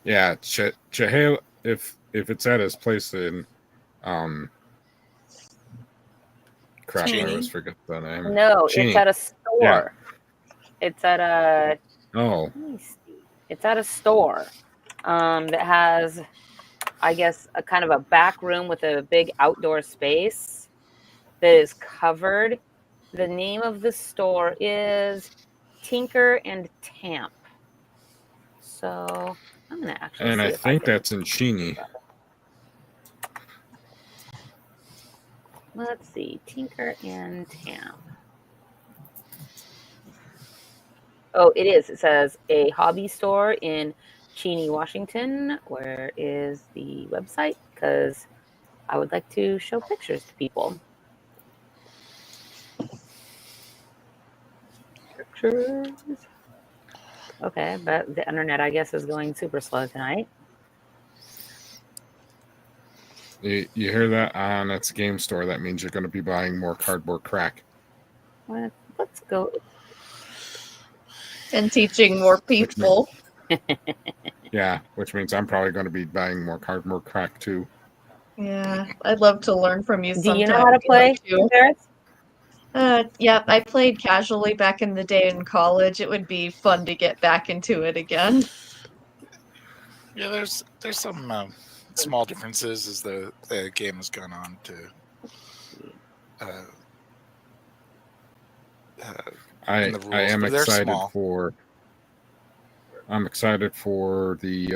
Yeah, Chahale, if it's at his place in crap, I always forget the name. No, Cheney. It's at a store. Yeah. It's at a It's at a store that has, I guess, a kind of a back room with a big outdoor space that is covered. The name of the store is Tinker and Tamp. So I'm gonna actually. And see I if think can... that's in Cheney. Let's see, Tinker and Tamp. Oh, it is. It says a hobby store in Cheney, Washington. Where is the website? Because I would like to show pictures to people. Pictures. Okay, but the internet, I guess, is going super slow tonight. You hear that? That's a game store. That means you're going to be buying more cardboard crack. Let's go. And teaching more people. Yeah, which means I'm probably going to be buying more cardboard crack too. Yeah, I'd love to learn from you sometime. Do you know how to play, Ferris? Yeah, I played casually back in the day in college. It would be fun to get back into it again. Yeah, there's some small differences as the game has gone on to. I am excited for. I'm excited for the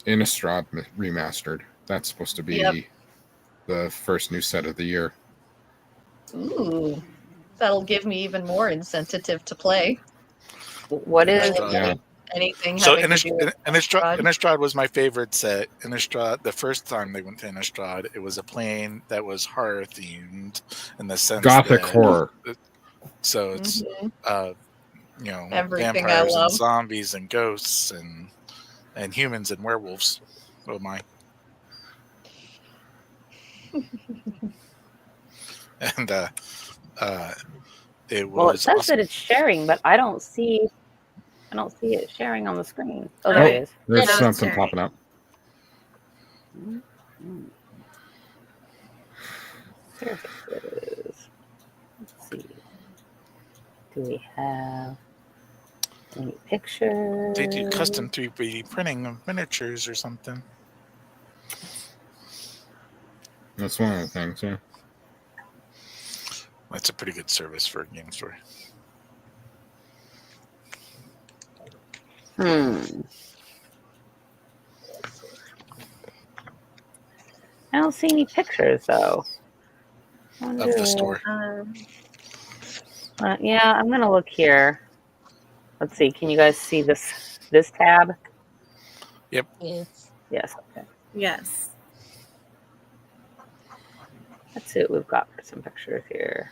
Innistrad remastered. That's supposed to be the first new set of the year. Ooh, that'll give me even more incentive to play. What is anything? So Innistrad was my favorite set. Innistrad, the first time they went to Innistrad, it was a plane that was horror themed in the sense Gothic horror. So it's everything vampires and zombies and ghosts and humans and werewolves. Oh my. And it was. Well, it says awesome. that it's sharing, but I don't see it sharing on the screen. Oh, there it is. There's something popping up. Let's see. Do we have any pictures? They do custom 3D printing of miniatures or something. That's one of the things, yeah. That's a pretty good service for a game store. I don't see any pictures though. Of the store. Yeah, I'm gonna look here. Let's see. Can you guys see this tab? Yep. Yes. Yes. Okay. Yes. Let's see what we've got for some pictures here.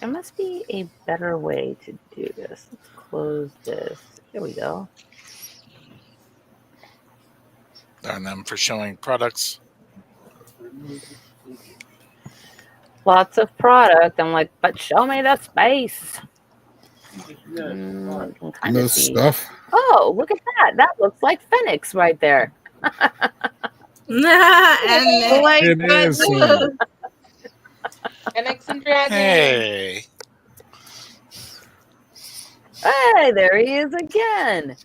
There must be a better way to do this. Let's close this. Here we go. Darn them for showing products. Lots of product. I'm like, but show me the space. I can kind No of see. stuff. Oh, look at that. That looks like Phoenix right there. And like It that. is. Phoenix and Dragon. Hey. Hey, there he is again.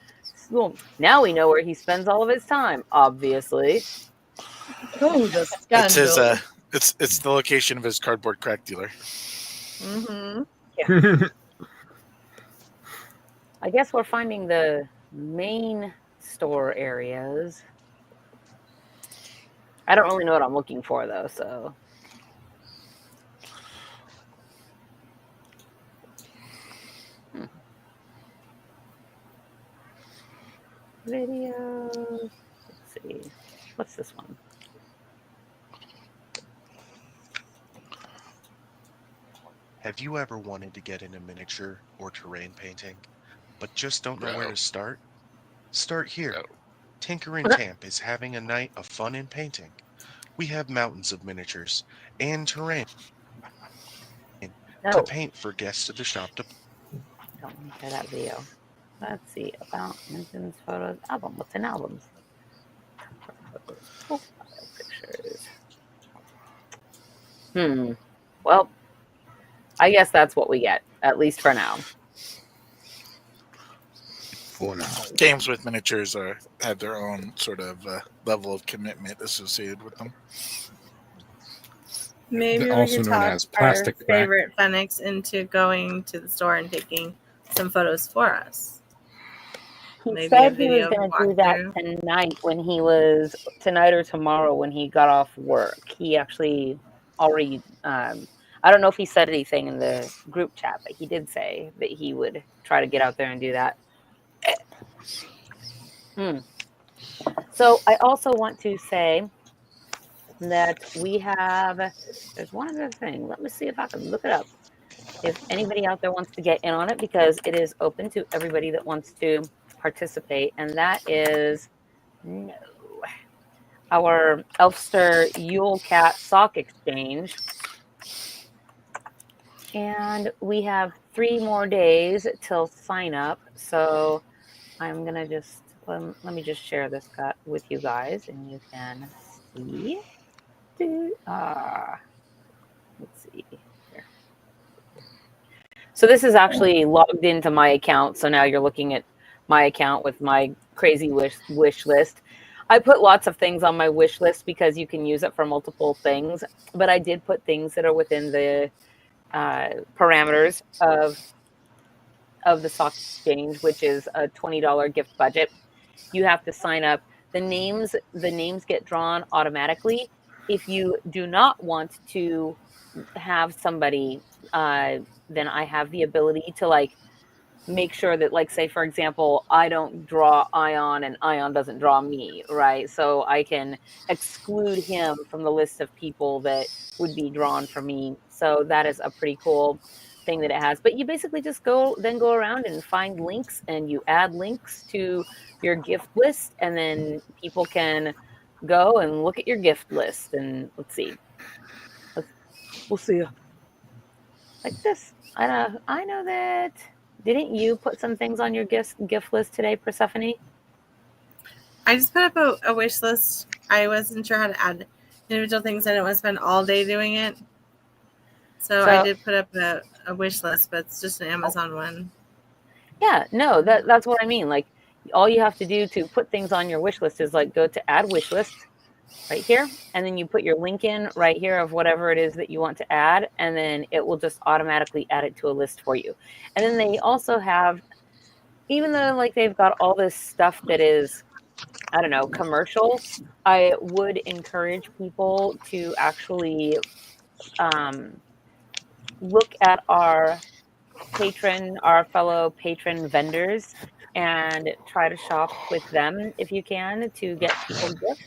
Well, now we know where he spends all of his time, obviously. Oh, the scandal. It's his it's the location of his cardboard crack dealer. I guess we're finding the main store areas. I don't really know what I'm looking for though, so. Videos. Let's see. What's this one? Have you ever wanted to get into miniature or terrain painting, but just don't know where to start? Start here. No. Tinker and Tamp is having a night of fun and painting. We have mountains of miniatures and terrain to paint for guests of the shop. Don't hear that video. Let's see. About mentions, photos, album. What's in albums? Profile pictures. Well, I guess that's what we get, at least for now. For now. Games with miniatures have their own sort of level of commitment associated with them. maybe we Also can known talk as our plastic crack. favorite Phoenix into going to the store and taking some photos for us. He Maybe said a he was video going to do that tonight or tomorrow when he got off work. He actually already, I don't know if he said anything in the group chat, but he did say that he would try to get out there and do that. So I also want to say that there's one other thing. Let me see if I can look it up. If anybody out there wants to get in on it, because it is open to everybody that wants to participate, and that is our Elfster Yule Cat Sock exchange. And we have 3 more days till sign up. So I'm going to just, let me just share this with you guys and you can see. Let's see here. So this is actually logged into my account. So now you're looking at my account with my crazy wish list. I put lots of things on my wish list because you can use it for multiple things. But I did put things that are within the parameters of the Sock Exchange, which is a $20 gift budget. You have to sign up. The names get drawn automatically. If you do not want to have somebody, then I have the ability to make sure that, say for example, I don't draw Ion and Ion doesn't draw me, right? So I can exclude him from the list of people that would be drawn for me. So that is a pretty cool thing that it has. But you basically just go around and find links, and you add links to your gift list, and then people can go and look at your gift list. And let's see, we'll see like this. I know that didn't you put some things on your gift list today, Persephone? I just put up a wish list. I wasn't sure how to add individual things. I didn't want to spend all day doing it. So I did put up a wish list, but it's just an Amazon one. Yeah, no, that's what I mean. Like, all you have to do to put things on your wish list is like go to add wish list right here, and then you put your link in right here of whatever it is that you want to add, and then it will just automatically add it to a list for you. And then they also have, even though like they've got all this stuff that is, I don't know, commercial, I would encourage people to actually look at our fellow patron vendors and try to shop with them if you can to get people gifts.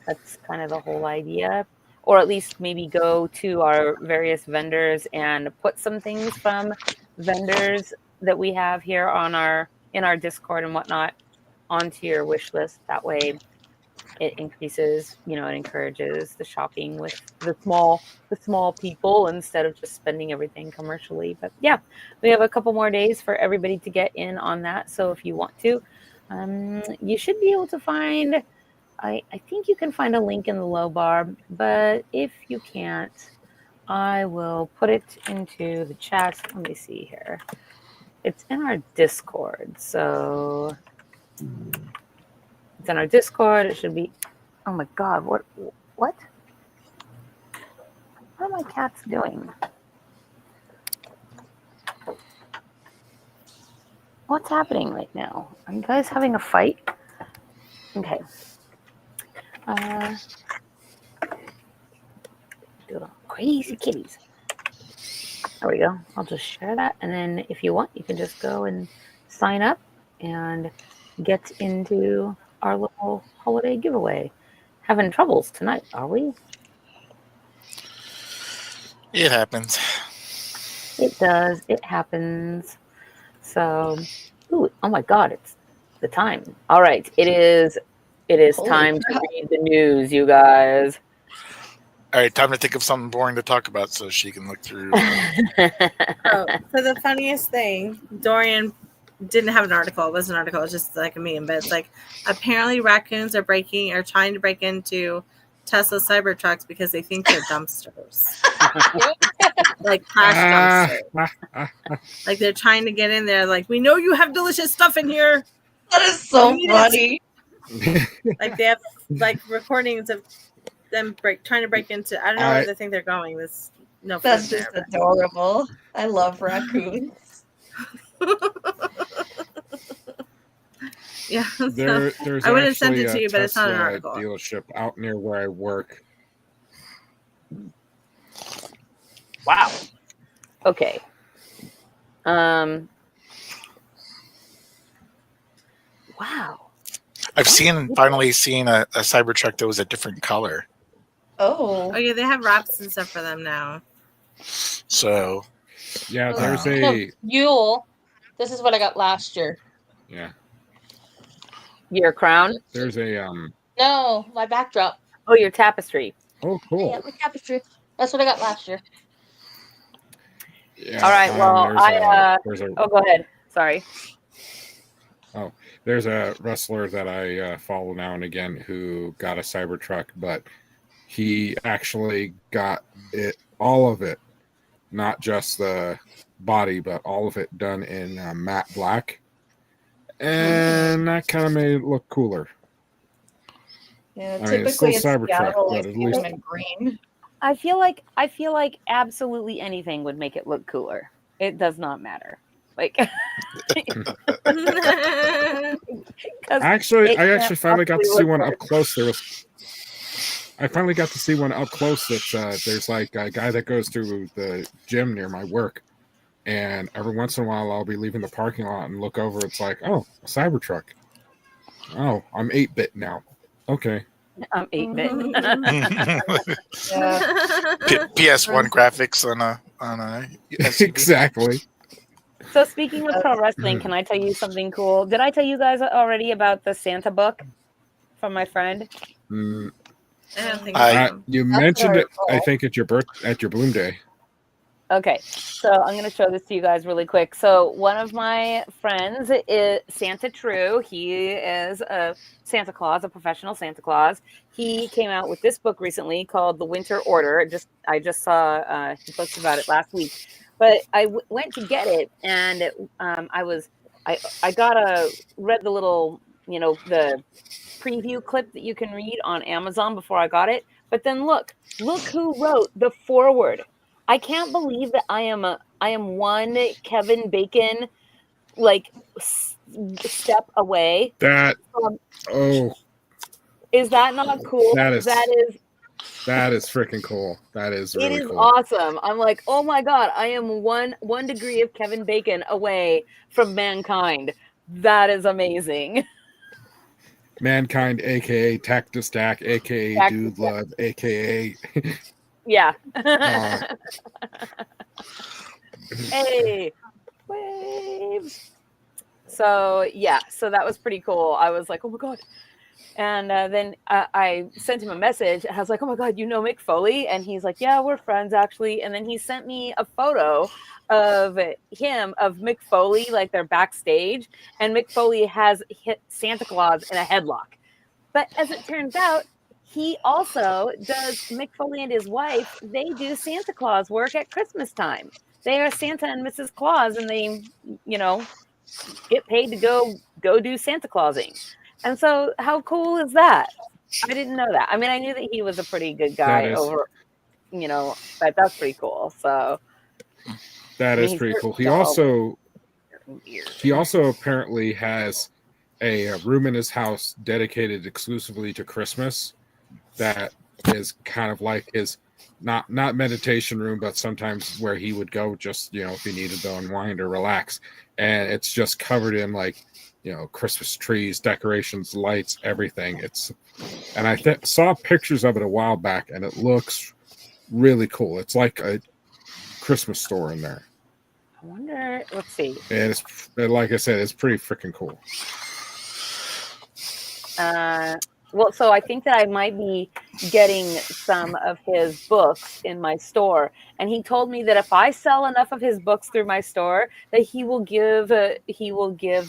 That's kind of the whole idea. Or at least maybe go to our various vendors and put some things from vendors that we have here in our Discord and whatnot onto your wish list. That way it increases, it encourages the shopping with the small people instead of just spending everything commercially. But yeah, we have a couple more days for everybody to get in on that. So if you want to, you should be able to find, I think you can find a link in the low bar, but if you can't, I will put it into the chat. Let me see here. It's in our Discord. So it's in our Discord. It should be. Oh my God! What? What are my cats doing? What's happening right now? Are you guys having a fight? Okay. Crazy kitties. There we go. I'll just share that, and then if you want, you can just go and sign up and get into our little holiday giveaway. Having troubles tonight, are we? It happens. It does. It happens. So, oh my God, it's the time. All right, it is time to read the news, you guys. All right, time to think of something boring to talk about so she can look through. So the funniest thing, Dorian didn't have an article. It wasn't an article. It was just like a meme. But it's like, apparently raccoons are trying to break into Tesla Cybertrucks because they think they're dumpsters. Like crash dumpsters. Like they're trying to get in there. Like, we know you have delicious stuff in here. That is so funny. Like they have like recordings of them trying to break into. I don't know where they think they're going. That's just adorable. I love raccoons. Yeah, there's I would have sent it to you, but it's not an Tesla article. Dealership out near where I work. Wow. Okay. Wow. I've finally seen a Cybertruck that was a different color. Oh yeah, they have wraps and stuff for them now. So yeah, there's a Yule. This is what I got last year. Yeah. Your crown? There's a No, my backdrop. Oh, your tapestry. Oh, cool. Yeah, my tapestry. That's what I got last year. Yeah, all right. Well, oh, go ahead. Sorry. Oh, there's a wrestler that I follow now and again who got a Cybertruck, but he actually got all of it, not just the body, but all of it done in matte black, and that kind of made it look cooler. Yeah, I mean, it's still Cybertruck, but at least green. I feel like absolutely anything would make it look cooler. It does not matter. Like, actually, I actually finally got to see one up close. I finally got to see one up close. That there's like a guy that goes to the gym near my work, and every once in a while I'll be leaving the parking lot and look over. It's like, oh, a Cybertruck. Oh, I'm 8-bit now. Okay. I'm 8-bit. PS1 graphics on a SUV. Exactly. So speaking of pro wrestling, can I tell you something cool? Did I tell you guys already about the Santa book from my friend? I don't think you mentioned it. I think at your Bloom Day. Okay, so I'm going to show this to you guys really quick. So one of my friends is Santa True. He is a Santa Claus, a professional Santa Claus. He came out with this book recently called The Winter Order. I just saw he posted about it last week, but I went to get it, and I read the little, the preview clip that you can read on Amazon before I got it. But then look who wrote the foreword. I can't believe that I am one Kevin Bacon step away. That is that not cool? That is that is freaking cool. That is really cool. Awesome. I'm like, oh my god, I am one degree of Kevin Bacon away from mankind. That is amazing. Mankind, aka Tactus Stack, aka Dude Love, aka yeah. Hey, waves. So that was pretty cool. I was like, oh my god. And then I sent him a message. I was like, oh my god, Mick Foley? And he's like, yeah, we're friends actually. And then he sent me a photo of Mick Foley, like they're backstage, and Mick Foley has hit Santa Claus in a headlock. But as it turns out, he also does, Mick Foley and his wife, they do Santa Claus work at Christmas time. They are Santa and Mrs. Claus, and they, get paid to go do Santa Clausing. And so how cool is that? I didn't know that. I mean, I knew that he was a pretty good guy but that's pretty cool. So that is pretty cool. He also apparently has a room in his house dedicated exclusively to Christmas. That is kind of like his not meditation room, but sometimes where he would go just, if he needed to unwind or relax. And it's just covered in Christmas trees, decorations, lights, everything. And I saw pictures of it a while back, and it looks really cool. It's like a Christmas store in there. I wonder, let's see. And like I said, it's pretty freaking cool. Well, so I think that I might be getting some of his books in my store. And he told me that if I sell enough of his books through my store, that he will give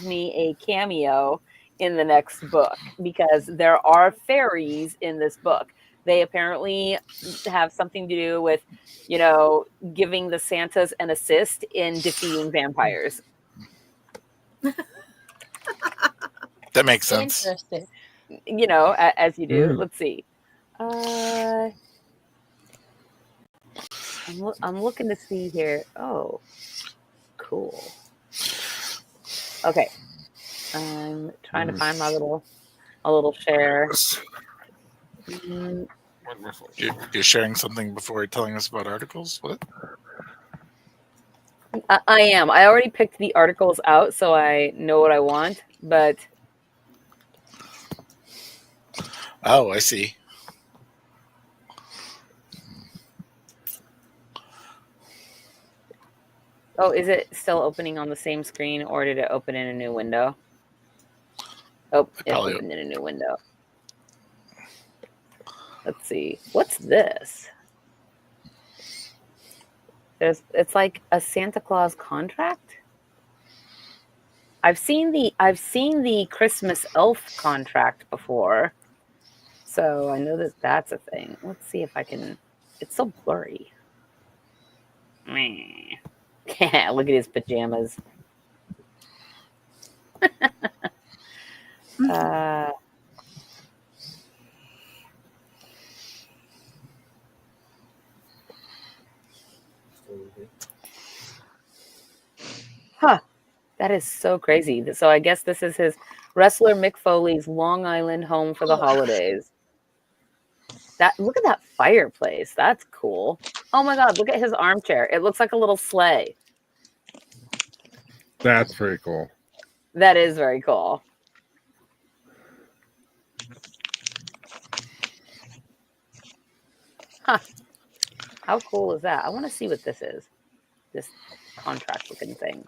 me a cameo in the next book, because there are fairies in this book. They apparently have something to do with, giving the Santas an assist in defeating vampires. That makes sense. Interesting. As you do. Let's see. I'm looking to see here. Oh, cool. Okay. I'm trying to find my little share. You're sharing something before telling us about articles? What? I am. I already picked the articles out, so I know what I want, but... Oh, I see. Oh, is it still opening on the same screen, or did it open in a new window? Oh, it opened in a new window. Let's see. What's this? It's like a Santa Claus contract. I've seen the Christmas elf contract before. So I know that that's a thing. Let's see if I can. It's so blurry. Look at his pajamas. That is so crazy. So I guess this is his wrestler Mick Foley's Long Island home for the holidays. Look at that fireplace. That's cool. Oh my god, look at his armchair. It looks like a little sleigh. That's pretty cool. That is very cool. Huh. How cool is that? I want to see what this is. This contract looking thing.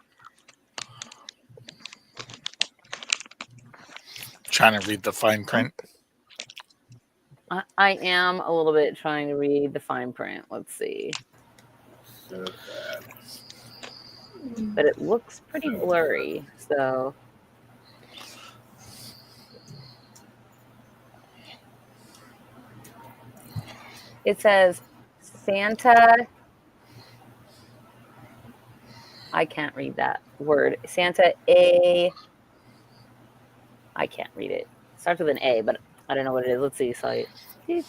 Trying to read the fine print. I am a little bit trying to read the fine print. Let's see. But it looks pretty blurry, so. It says Santa. I can't read that word. Santa A. I can't read it. It starts with an A, but I don't know what it is. Let's see. So, well,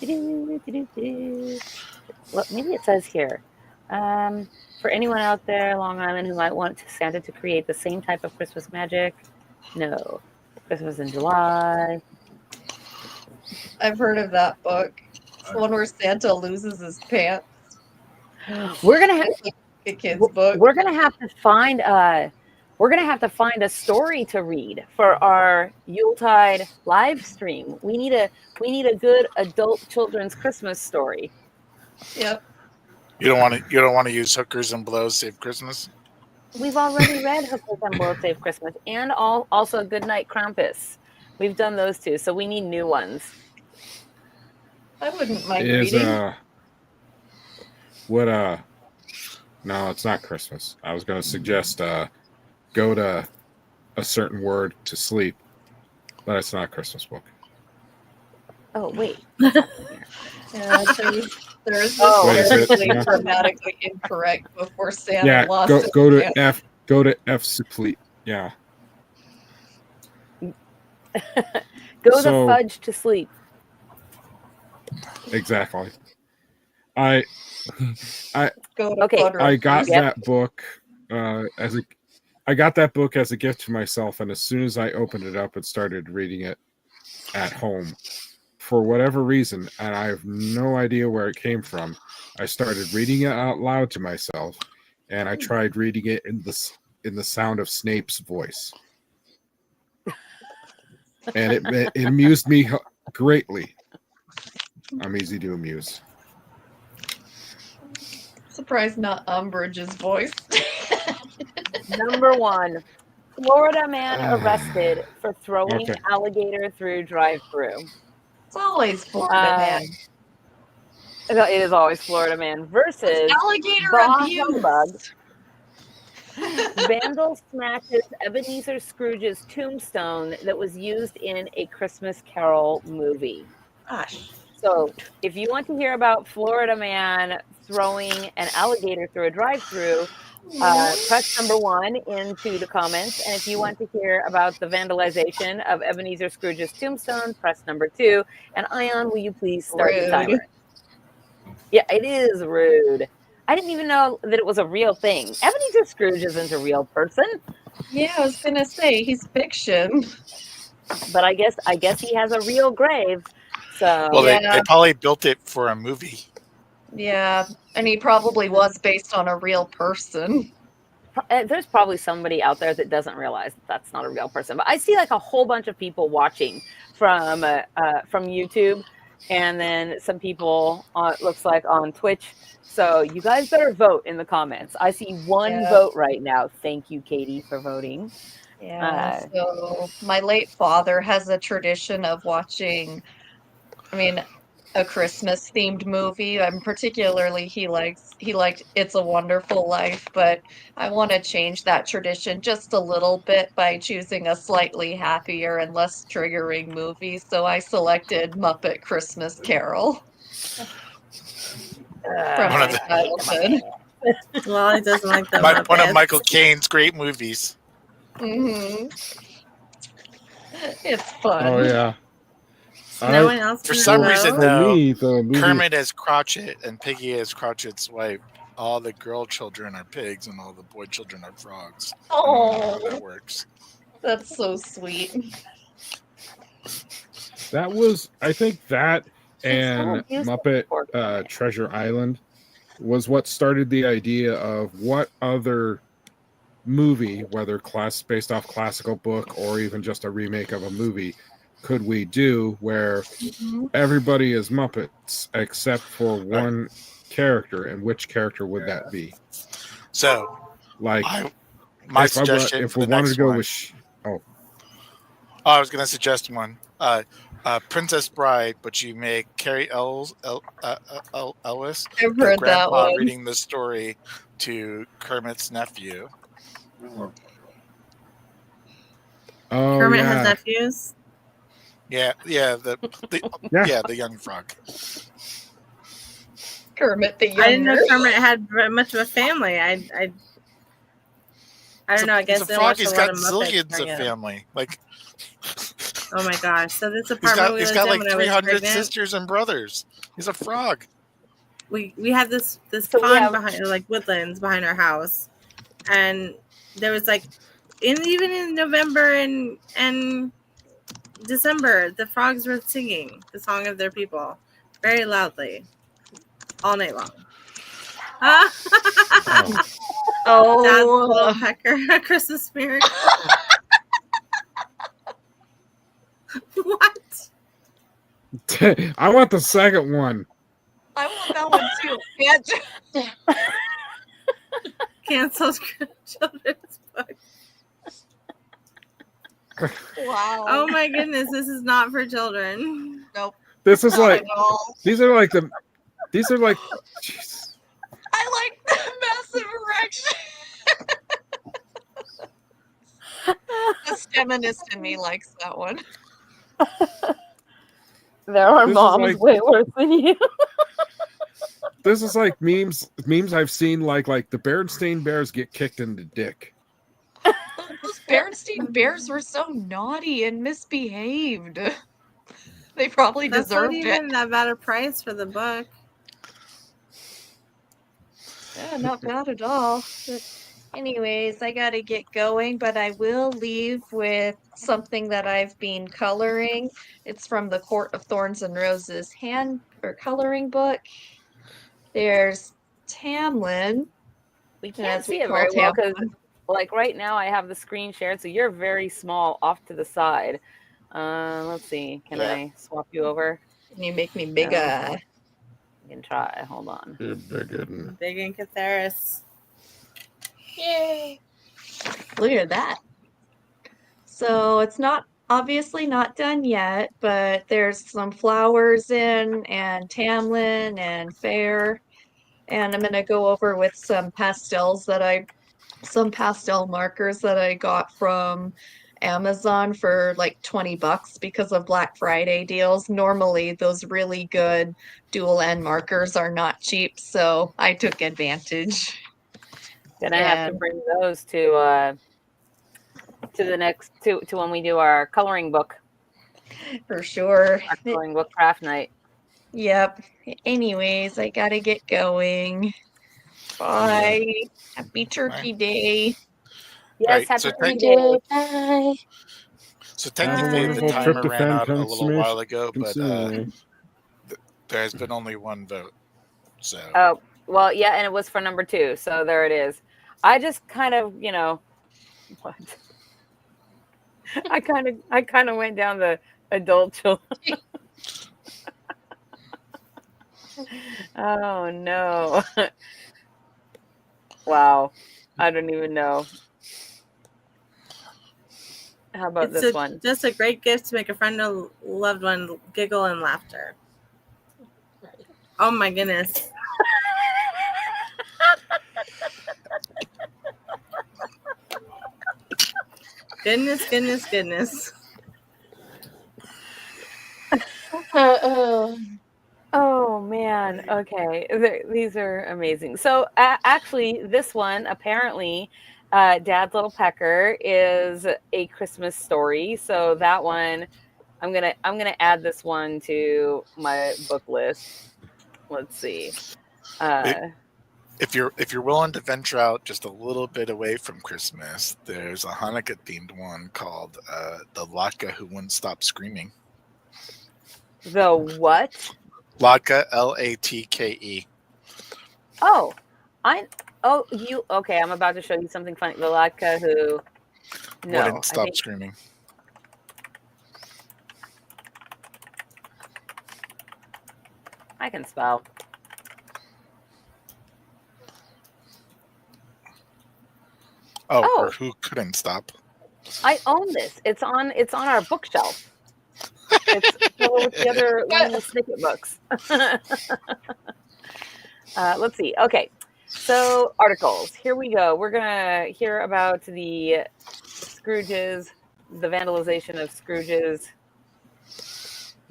maybe it says here. For anyone out there, Long Island, who might want Santa to create the same type of Christmas magic, no. Christmas in July. I've heard of that book. It's the one where Santa loses his pants. We're gonna have a kid's book. We're gonna have to find a story to read for our Yuletide live stream. We need a good adult children's Christmas story. Yep. You don't want to use Hookers and Blows Save Christmas? We've already read Hookers and Blows Save Christmas and also Goodnight Krampus. We've done those two, so we need new ones. I wouldn't mind reading. No, it's not Christmas. I was going to suggest go to a certain word to sleep, but it's not a Christmas book. Oh, wait. Yeah, there's this grammatically incorrect before Santa lost go to F Suppleet. Yeah. Go the fudge to sleep. Exactly. I got that book I got that book as a gift to myself, and as soon as I opened it up and started reading it at home, for whatever reason, and I have no idea where it came from, I started reading it out loud to myself, and I tried reading it in the sound of Snape's voice, and it amused me greatly. I'm easy to amuse. Surprised not Umbridge's voice. Number 1, Florida man arrested for throwing alligator through drive-thru. It's always Florida man. It is always Florida man versus alligator abuse. Vandal smashes Ebenezer Scrooge's tombstone that was used in a Christmas Carol movie. Gosh. So, if you want to hear about Florida man throwing an alligator through a drive-thru, press number 1 into the comments. And if you want to hear about the vandalization of Ebenezer Scrooge's tombstone, press number 2. And Ion, will you please start the timer? Yeah, it is rude. I didn't even know that it was a real thing. Ebenezer Scrooge isn't a real person. Yeah, I was gonna say he's fiction. But I guess he has a real grave. So well, they probably built it for a movie. Yeah, and he probably was based on a real person. There's probably somebody out there that doesn't realize that that's not a real person. But I see like a whole bunch of people watching from YouTube, and then some people looks like on Twitch. So you guys better vote in the comments. I see 1 vote right now. Thank you, Katie, for voting. Yeah. So my late father has a tradition of watching, a Christmas themed movie. Particularly he liked It's a Wonderful Life, but I want to change that tradition just a little bit by choosing a slightly happier and less triggering movie. So I selected Muppet Christmas Carol. From my childhood. Well, he doesn't like that. One of Michael Caine's great movies. Mm-hmm. It's fun. Oh yeah. No one else for some reason, though, movie... Kermit as Cratchit and Piggy as Cratchit's wife. All the girl children are pigs, and all the boy children are frogs. Oh, that works. That's so sweet. That was, I think, that and Muppet Treasure Island was what started the idea of what other movie, whether based off classical book or even just a remake of a movie, could we do where everybody is Muppets except for one character, and which character would that be? So, like, my suggestion if we wanted to go with, I was going to suggest one, Princess Bride, but you make Carrie Ellis, I've heard that one, reading the story to Kermit's nephew. Oh, Kermit yeah. has nephews. Yeah, the young frog. Kermit the I didn't know Younger. Kermit had very much of a family. I don't know. I guess He's they a frog. watched He's a lot got of Muppets. zillions of family. Like, Oh my gosh! So this he's apartment we got lived in like when I was 300 pregnant, sisters and brothers. He's a frog. we had this So we pond have- behind, like woodlands behind our house, and there was like even in November and December, the frogs were singing the song of their people very loudly all night long. Dad's Oh, little pecker, Christmas spirit. What? I want the second one. I want that one too. Yeah, Cancel children's book. wow. Oh my goodness, this is not for children. Nope. This is Not like at all. these are like jeez. I like the massive erection. The feminist in me likes that one. There are This is moms like- way worse than you. This is like memes I've seen like the Berenstain Bears get kicked in the dick. Those Berenstain Bears were so naughty and misbehaved. They probably That's not deserved even it. that bad a price for the book. Yeah, not bad at all. But anyways, I gotta get going, but I will leave with something that I've been coloring. It's from the Court of Thorns and Roses hand or coloring book. There's Tamlin. We can't As we see it call very well because, Tamlin. like, right now I have the screen shared, so you're very small off to the side. Let's see. Can Yeah. I swap you over? Can you make me bigger? I can try. Hold on. You're big. Big in Catharis. Yay! Look at that. So it's not obviously not done yet, but there's some flowers in and Tamlin and Fair. And I'm gonna go over with some pastel markers that I got from Amazon for like $20 because of Black Friday deals. Normally those really good dual end markers are not cheap, so I took advantage. Then I have to And- bring those to the next to when we do our coloring book, For sure. our coloring book craft night. Yep. Anyways, I gotta get going. Bye. Happy Turkey Day. Yes, Right, happy so Turkey thank- Day. Bye. So technically, the Wonderful timer ran tryptophan out a little consummation- while ago, but Consume. there has been only one vote. So Oh, well, yeah, and it was for number 2, so there it is. I just kind of, what? I kind of went down the adult children. Oh no! Wow, I don't even know. How about this one? Just a great gift to make a friend or loved one giggle and laughter. Oh my goodness. Goodness. Oh man, okay. These are amazing. So actually, this one apparently, Dad's Little Pecker is a Christmas story. So that one, I'm gonna add this one to my book list. Let's see. if you're willing to venture out just a little bit away from Christmas, there's a Hanukkah themed one called the Latka Who Wouldn't Stop Screaming. The what? Latka, Latke. Oh, you okay? I'm about to show you something funny. The Latka who Wouldn't stop screaming. I can spell. Oh, Oh. or who couldn't stop? I own this. It's on our bookshelf. It's with the other little snippet books. Let's see. Okay. So, articles. Here we go. We're going to hear about the Scrooge's, the vandalization of Scrooge's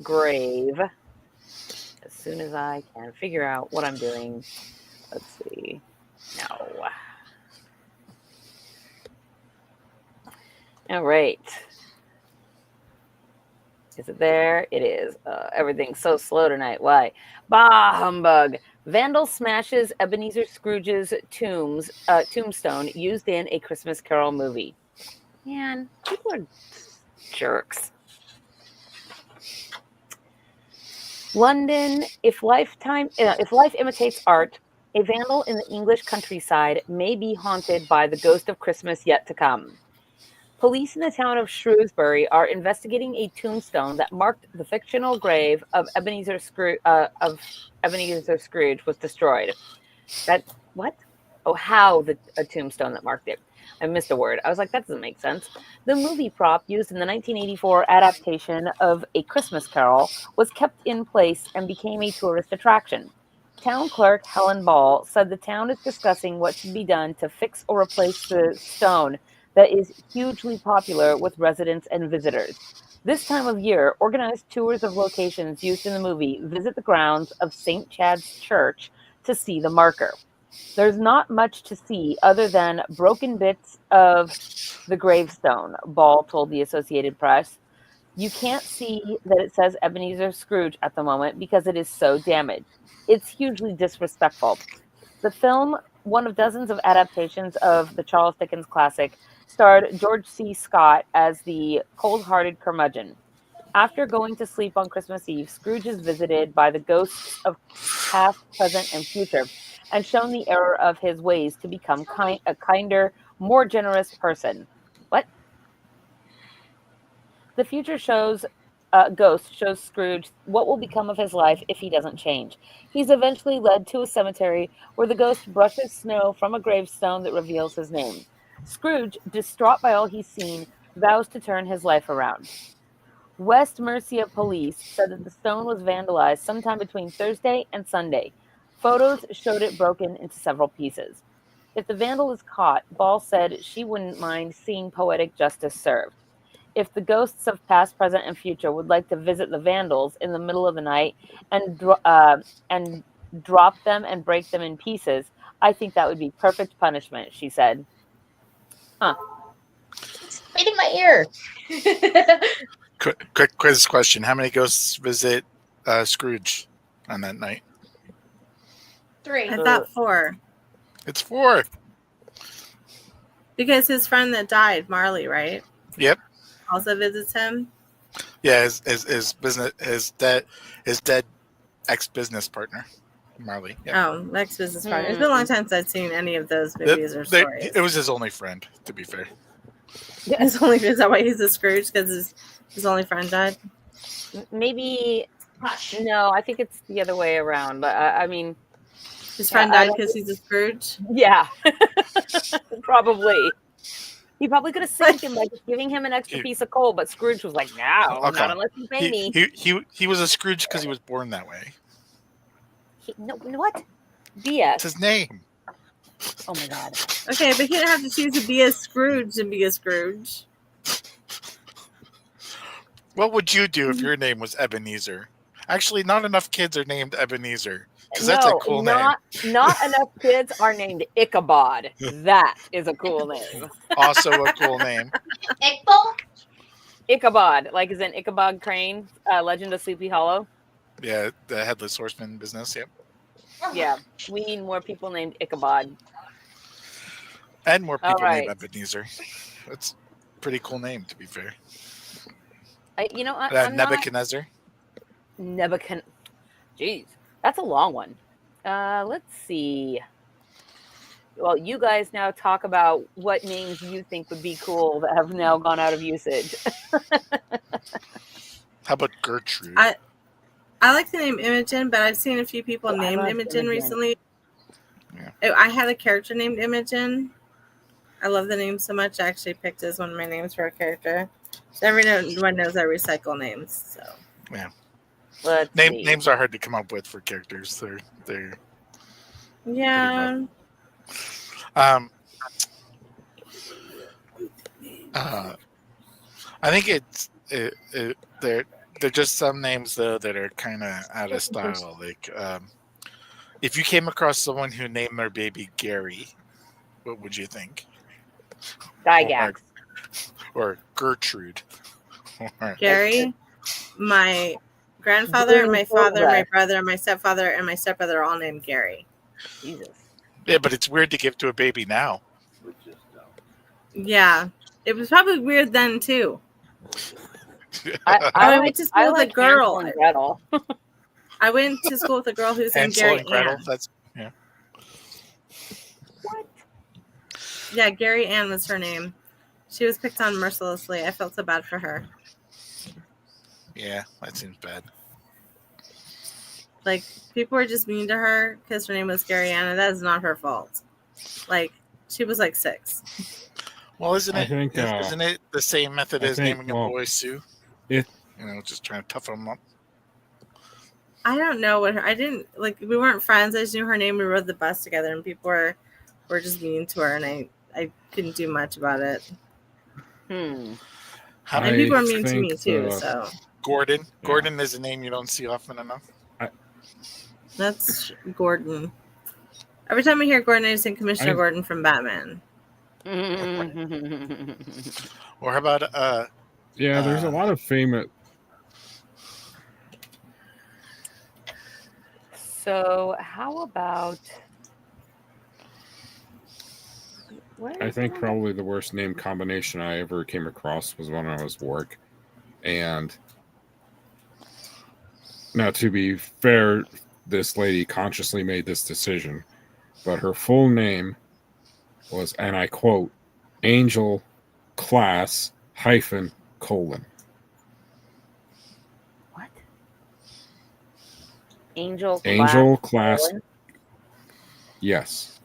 grave as soon as I can figure out what I'm doing. Let's see. No. All right. Is it there? It is. Everything's so slow tonight. Why? Bah, humbug. Vandal smashes Ebenezer Scrooge's tombstone used in A Christmas Carol movie. Man, people are jerks. London, if life imitates art, a vandal in the English countryside may be haunted by the ghost of Christmas yet to come. Police in the town of Shrewsbury are investigating a tombstone that marked the fictional grave of Ebenezer Scrooge was destroyed. What? Oh, how a tombstone that marked it. I missed a word. I was like, that doesn't make sense. The movie prop used in the 1984 adaptation of A Christmas Carol was kept in place and became a tourist attraction. Town clerk Helen Ball said the town is discussing what should be done to fix or replace the stone that is hugely popular with residents and visitors. This time of year, organized tours of locations used in the movie visit the grounds of St. Chad's Church to see the marker. There's not much to see other than broken bits of the gravestone, Ball told the Associated Press. You can't see that it says Ebenezer Scrooge at the moment because it is so damaged. It's hugely disrespectful. The film, one of dozens of adaptations of the Charles Dickens classic, starred George C. Scott as the cold-hearted curmudgeon. After going to sleep on Christmas Eve, Scrooge is visited by the ghosts of past, present, and future, and shown the error of his ways to become a kinder, more generous person. What? The future ghost shows Scrooge what will become of his life if he doesn't change. He's eventually led to a cemetery where the ghost brushes snow from a gravestone that reveals his name. Scrooge, distraught by all he's seen, vows to turn his life around. West Mercia police said that the stone was vandalized sometime between Thursday and Sunday. Photos showed it broken into several pieces. If the vandal is caught, Ball said she wouldn't mind seeing poetic justice served. If the ghosts of past, present, and future would like to visit the vandals in the middle of the night and drop them and break them in pieces, I think that would be perfect punishment, she said. Huh. It's biting my ear. Quick quiz question. How many ghosts visit Scrooge on that night? 3. I thought 4. It's 4. Because his friend that died, Marley, right? Yep. Also visits him. Yeah, his dead ex-business partner, Marley. Yep. Oh, ex-business partner. It's been a long time since I've seen any of those movies or stories. It was his only friend, to be fair. Yeah, is that why he's a Scrooge? Because his only friend died? Maybe. No, I think it's the other way around. But I mean, his friend died because he's a Scrooge? Yeah. Probably. He probably could have saved him by just giving him an extra piece of coal, but Scrooge was like, no, not unless you pay me. He was a Scrooge because he was born that way. No, what? BS. It's his name. Oh my god. Okay, but he didn't have to choose to be a Scrooge and be a Scrooge. What would you do if your name was Ebenezer? Actually, not enough kids are named Ebenezer. Because that's a cool name. Not enough kids are named Ichabod. That is a cool name. Also a cool name. Ichabod, like is in Ichabod Crane, Legend of Sleepy Hollow. Yeah, the Headless Horseman business, yep. Yeah, we need more people named Ichabod. And more people named Ebenezer. That's a pretty cool name, to be fair. I'm Nebuchadnezzar. Jeez, that's a long one. Let's see. Well, you guys now talk about what names you think would be cool that have now gone out of usage. How about Gertrude? I like the name Imogen, but I've seen a few people named Imogen recently. Yeah. I had a character named Imogen. I love the name so much. I actually picked as one of my names for a character. So everyone knows I recycle names. So yeah, names are hard to come up with for characters. They're yeah. I think they're just some names though that are kind of out of style. Like if you came across someone who named their baby Gary, what would you think? Gygax. Or Gertrude. Gary, my grandfather, my father, my brother, my stepfather, and my stepbrother are all named Gary. Jesus. Yeah, but it's weird to give to a baby now. Yeah, it was probably weird then too. I went to school with a girl. Hansel and Gretel. I went to school with a girl who's named Hansel Gary and Gretel. Ann. That's yeah. What? Yeah, Gary Ann was her name. She was picked on mercilessly. I felt so bad for her. Yeah, that seems bad. Like, people were just mean to her because her name was Gary Ann, and that is not her fault. Like, she was like 6. Well, isn't it the same method as naming a boy Sue? You know, just trying to toughen them up. I don't know what I didn't like. We weren't friends. I just knew her name. We rode the bus together, and people were just mean to her, and I couldn't do much about it. Hmm. And people are mean to me too. So Gordon. Yeah. Gordon is a name you don't see often enough. That's Gordon. Every time I hear Gordon, I just think Commissioner Gordon from Batman. Or how about yeah, there's a lot of famous. So how about? I think probably the worst name combination I ever came across was when I was work, and now to be fair, this lady consciously made this decision, but her full name was, and I quote, Angel Class -:. What? Angel Class. Yes.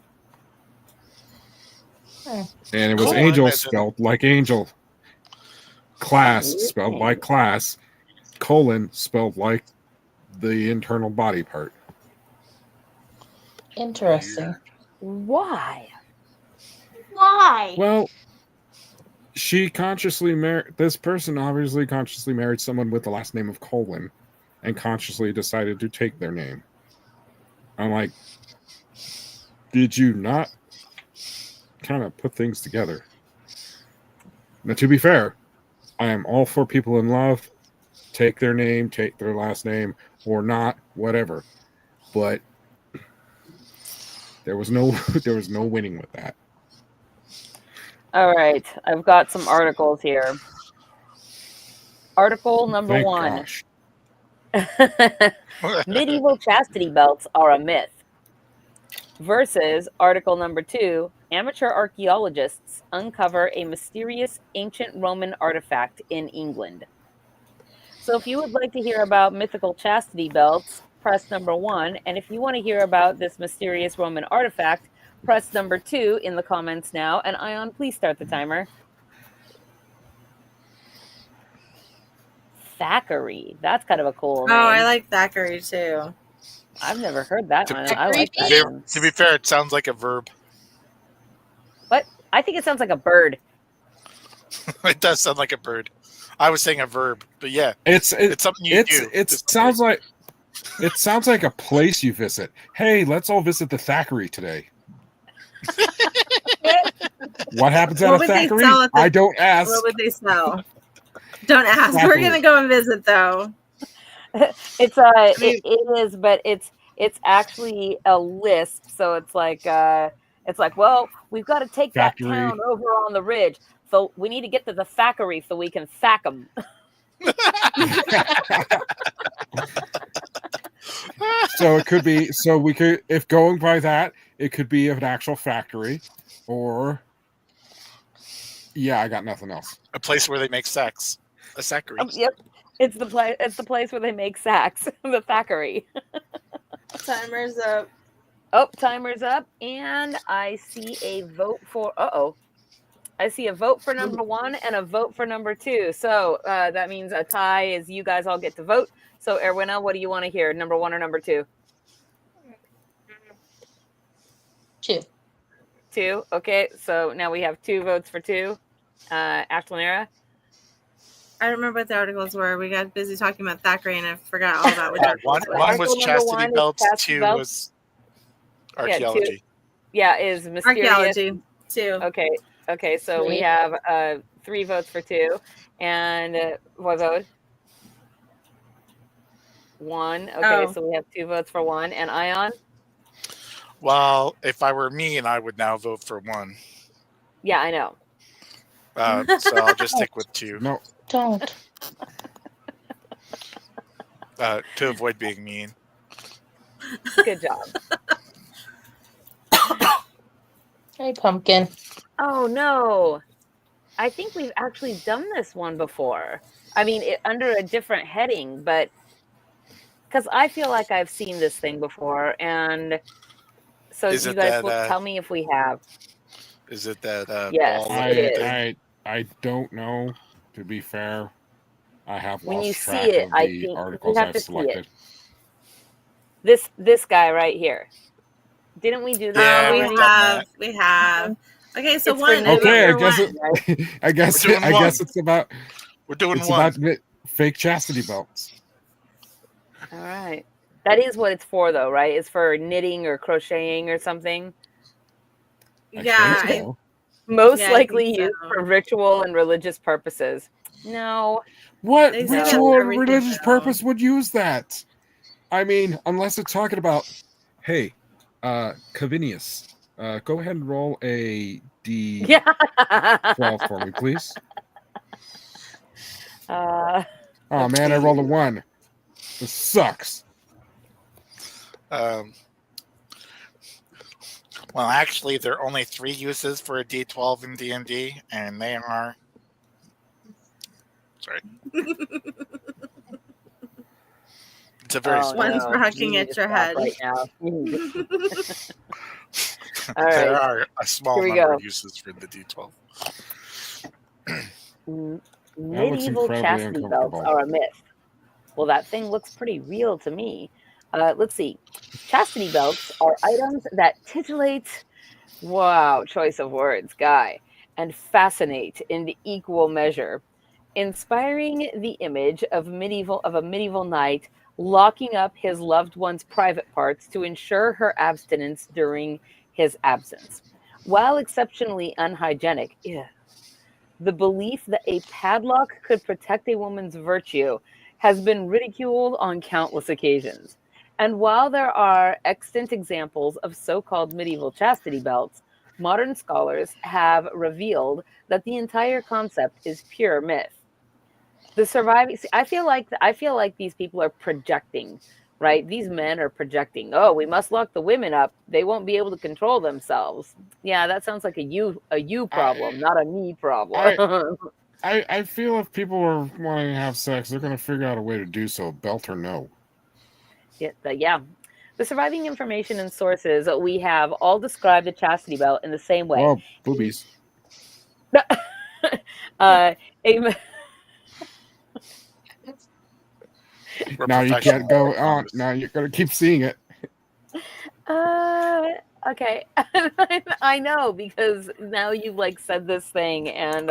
And it was Angel spelled like angel. Class spelled like class. : spelled like the internal body part. Interesting. Why? Well, she consciously married, this person obviously consciously married someone with the last name of Colon and consciously decided to take their name. I'm like, did you not kind of put things together? Now, to be fair, I am all for people in love, take their name, take their last name, or not, whatever. But there was no winning with that. All right, I've got some articles here. Article number 1. Medieval chastity belts are a myth. Versus article number 2, amateur archaeologists uncover a mysterious ancient Roman artifact in England. So if you would like to hear about mythical chastity belts, press number 1. And if you want to hear about this mysterious Roman artifact, press number 2 in the comments now. And Ion, please start the timer. Thackeray. That's kind of a cool name. Oh, I like Thackeray too. I've never heard that one. I like that one. To be fair, it sounds like a verb. What? I think it sounds like a bird. It does sound like a bird. I was saying a verb, but yeah, it's something you do. It sounds like a place you visit. Hey, let's all visit the Thackeray today. What happens at a Thackeray? I don't ask. What would they sell? Don't ask. Thackeray. We're gonna go and visit though. It is, but it's actually a lisp. So it's like, well, we've got to take Thackeray. That town over on the ridge. So we need to get to the Thackeray so we can thack them. So it could be. So we could, if going by that, it could be an actual factory, or yeah, I got nothing else. A place where they make sacks. A sackery. Yep. It's the place. It's the place where they make sacks. The Thackeray. Timer's up. Oh, timer's up, and I see a vote for. I see a vote for number 1 and a vote for number 2. So that means a tie is you guys all get to vote. So Erwinna, what do you want to hear? Number 1 or number 2? 2. 2. Okay, so now we have 2 votes for 2. Ashlanera? I don't remember what the articles were. We got busy talking about Thackeray, and I forgot all about which articles. One was Article number chastity 1 is belts. chastity 2 belts. was Yeah, 2 archaeology. is mysterious. Archaeology, 2. Okay, so we 3. have 3 votes for 2. And Voivode? 1. Okay, so we have 2 votes for 1. And Ion? Well, if I were me, and I would now vote for 1. Yeah, I know. So I'll just stick with 2. No, Don't. To avoid being mean. Good job. Hey, Pumpkin. Oh, no. I think we've actually done this one before. I mean, under a different heading, but because I feel like I've seen this thing before, and so Is you it guys that, will tell me if we have. Is it that Yes, ball it is. thing? I don't know. To be fair, I have When you lost see track it, of I the think you articles have I've to see it. selected. This guy right here. Didn't we do this? Yeah, we we've done have. Okay, so It's for 1. Medieval. Okay, I Number guess 1. it. I guess. We're doing I one. guess it's about. We're doing It's 1. about fake chastity belts. All right. That is what it's for, though, right? It's for knitting or crocheting or something. Yeah, I think so. Most Yeah, I likely think used so. for ritual and religious purposes. No. What They say ritual that's and everything, religious though. purpose would use that? I mean, unless it's talking about, hey, Cavinius, go ahead and roll a D12 Yeah. for me, please. Uh, Oh man, I rolled a 1. This sucks. Well, actually, there are only 3 uses for a D12 in D&D, and they are. Sorry. It's a very small. One's for You hucking need at to your stop head. right now. All There right. are a small Here we number go. of uses for the D12. Medieval incredibly chastity belts uncomfortable. are a myth. Well, that thing looks pretty real to me. Let's see. Chastity belts are items that titillate, wow, choice of words, guy, and fascinate in equal measure, inspiring the image of a medieval knight locking up his loved one's private parts to ensure her abstinence during his absence. While exceptionally unhygienic, the belief that a padlock could protect a woman's virtue has been ridiculed on countless occasions. And while there are extant examples of so-called medieval chastity belts, modern scholars have revealed that the entire concept is pure myth. The surviving, I feel like these people are projecting, right? These men are projecting. Oh, we must lock the women up. They won't be able to control themselves. Yeah, that sounds like a you problem, not a me problem. I feel if people are wanting to have sex, they're going to figure out a way to do so, belt or no. Yeah. The surviving information and sources we have all describe the chastity belt in the same way. Oh, boobies. Now you can't go on. Now you're going to keep seeing it. Okay. I know, because now you've said this thing, and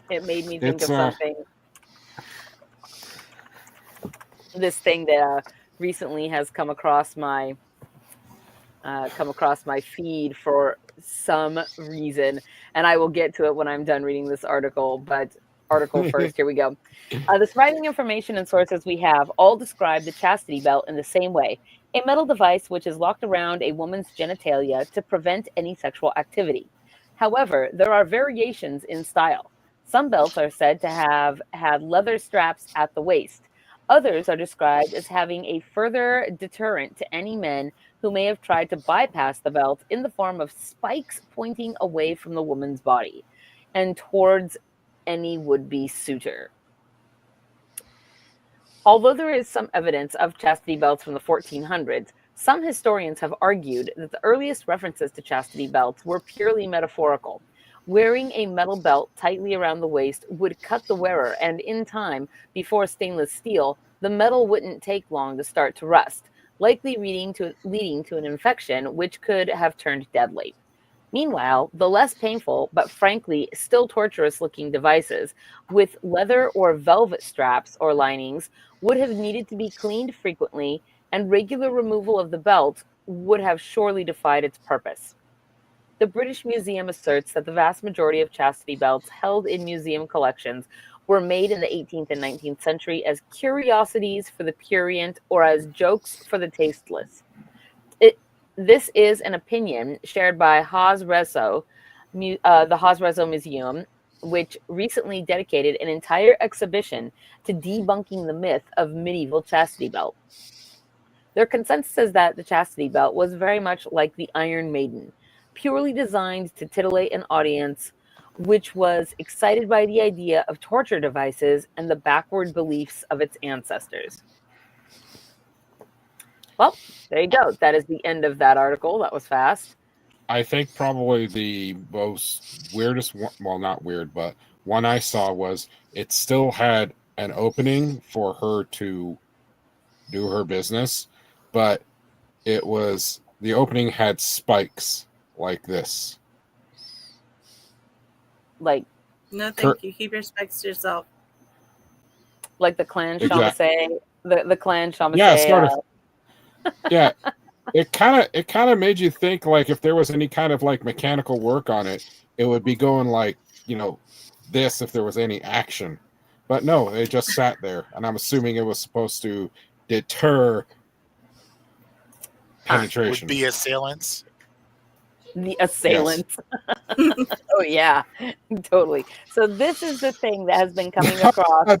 it made me think of something. This thing that recently has come across my feed for some reason, and I will get to it when I'm done reading this article. But article first, here we go. The surviving information and sources we have all describe the chastity belt in the same way: a metal device which is locked around a woman's genitalia to prevent any sexual activity. However, there are variations in style. Some belts are said to have had leather straps at the waist. Others are described as having a further deterrent to any men who may have tried to bypass the belt in the form of spikes pointing away from the woman's body and towards any would-be suitor. Although there is some evidence of chastity belts from the 1400s, some historians have argued that the earliest references to chastity belts were purely metaphorical. Wearing a metal belt tightly around the waist would cut the wearer, and in time, before stainless steel, the metal wouldn't take long to start to rust, likely leading to an infection which could have turned deadly. Meanwhile, the less painful, but frankly still torturous-looking devices with leather or velvet straps or linings would have needed to be cleaned frequently, and regular removal of the belt would have surely defied its purpose. The British Museum asserts that the vast majority of chastity belts held in museum collections were made in the 18th and 19th century as curiosities for the prurient or as jokes for the tasteless. This is an opinion shared by the Haas Rezo Museum, which recently dedicated an entire exhibition to debunking the myth of medieval chastity belt. Their consensus is that the chastity belt was very much like the Iron Maiden, purely designed to titillate an audience which was excited by the idea of torture devices and the backward beliefs of its ancestors. Well, there you go. That is the end of that article. That was fast. I think probably the most weirdest one, well, not weird, but one I saw was it still had an opening for her to do her business, but it was, the opening had spikes like this. No, thank you. Keep your spikes to yourself. Like the clan Shamasay, the clan Shamasay. Yeah, sort of. Yeah, it kind of made you think like if there was any kind of like mechanical work on it, it would be going like, this if there was any action. But no, it just sat there, and I'm assuming it was supposed to deter penetration. Would be assailants. The assailants. Yes. Oh yeah, totally. So this is the thing that has been coming across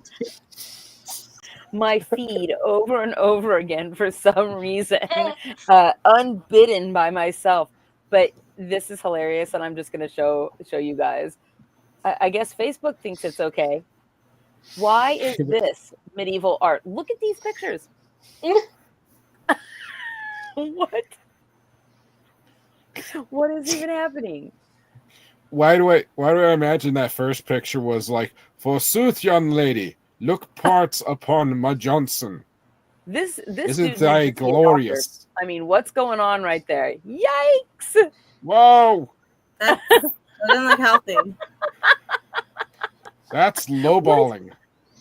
my feed over and over again for some reason, unbidden by myself. But this is hilarious, and I'm just going to show you guys. I guess Facebook thinks it's okay. Why is this medieval art? Look at these pictures. What? What is even happening? Why do I imagine that first picture was like, forsooth, young lady, look parts upon my Johnson. This isn't thy glorious? I mean, what's going on right there? Yikes! Whoa! That doesn't look healthy. That's lowballing.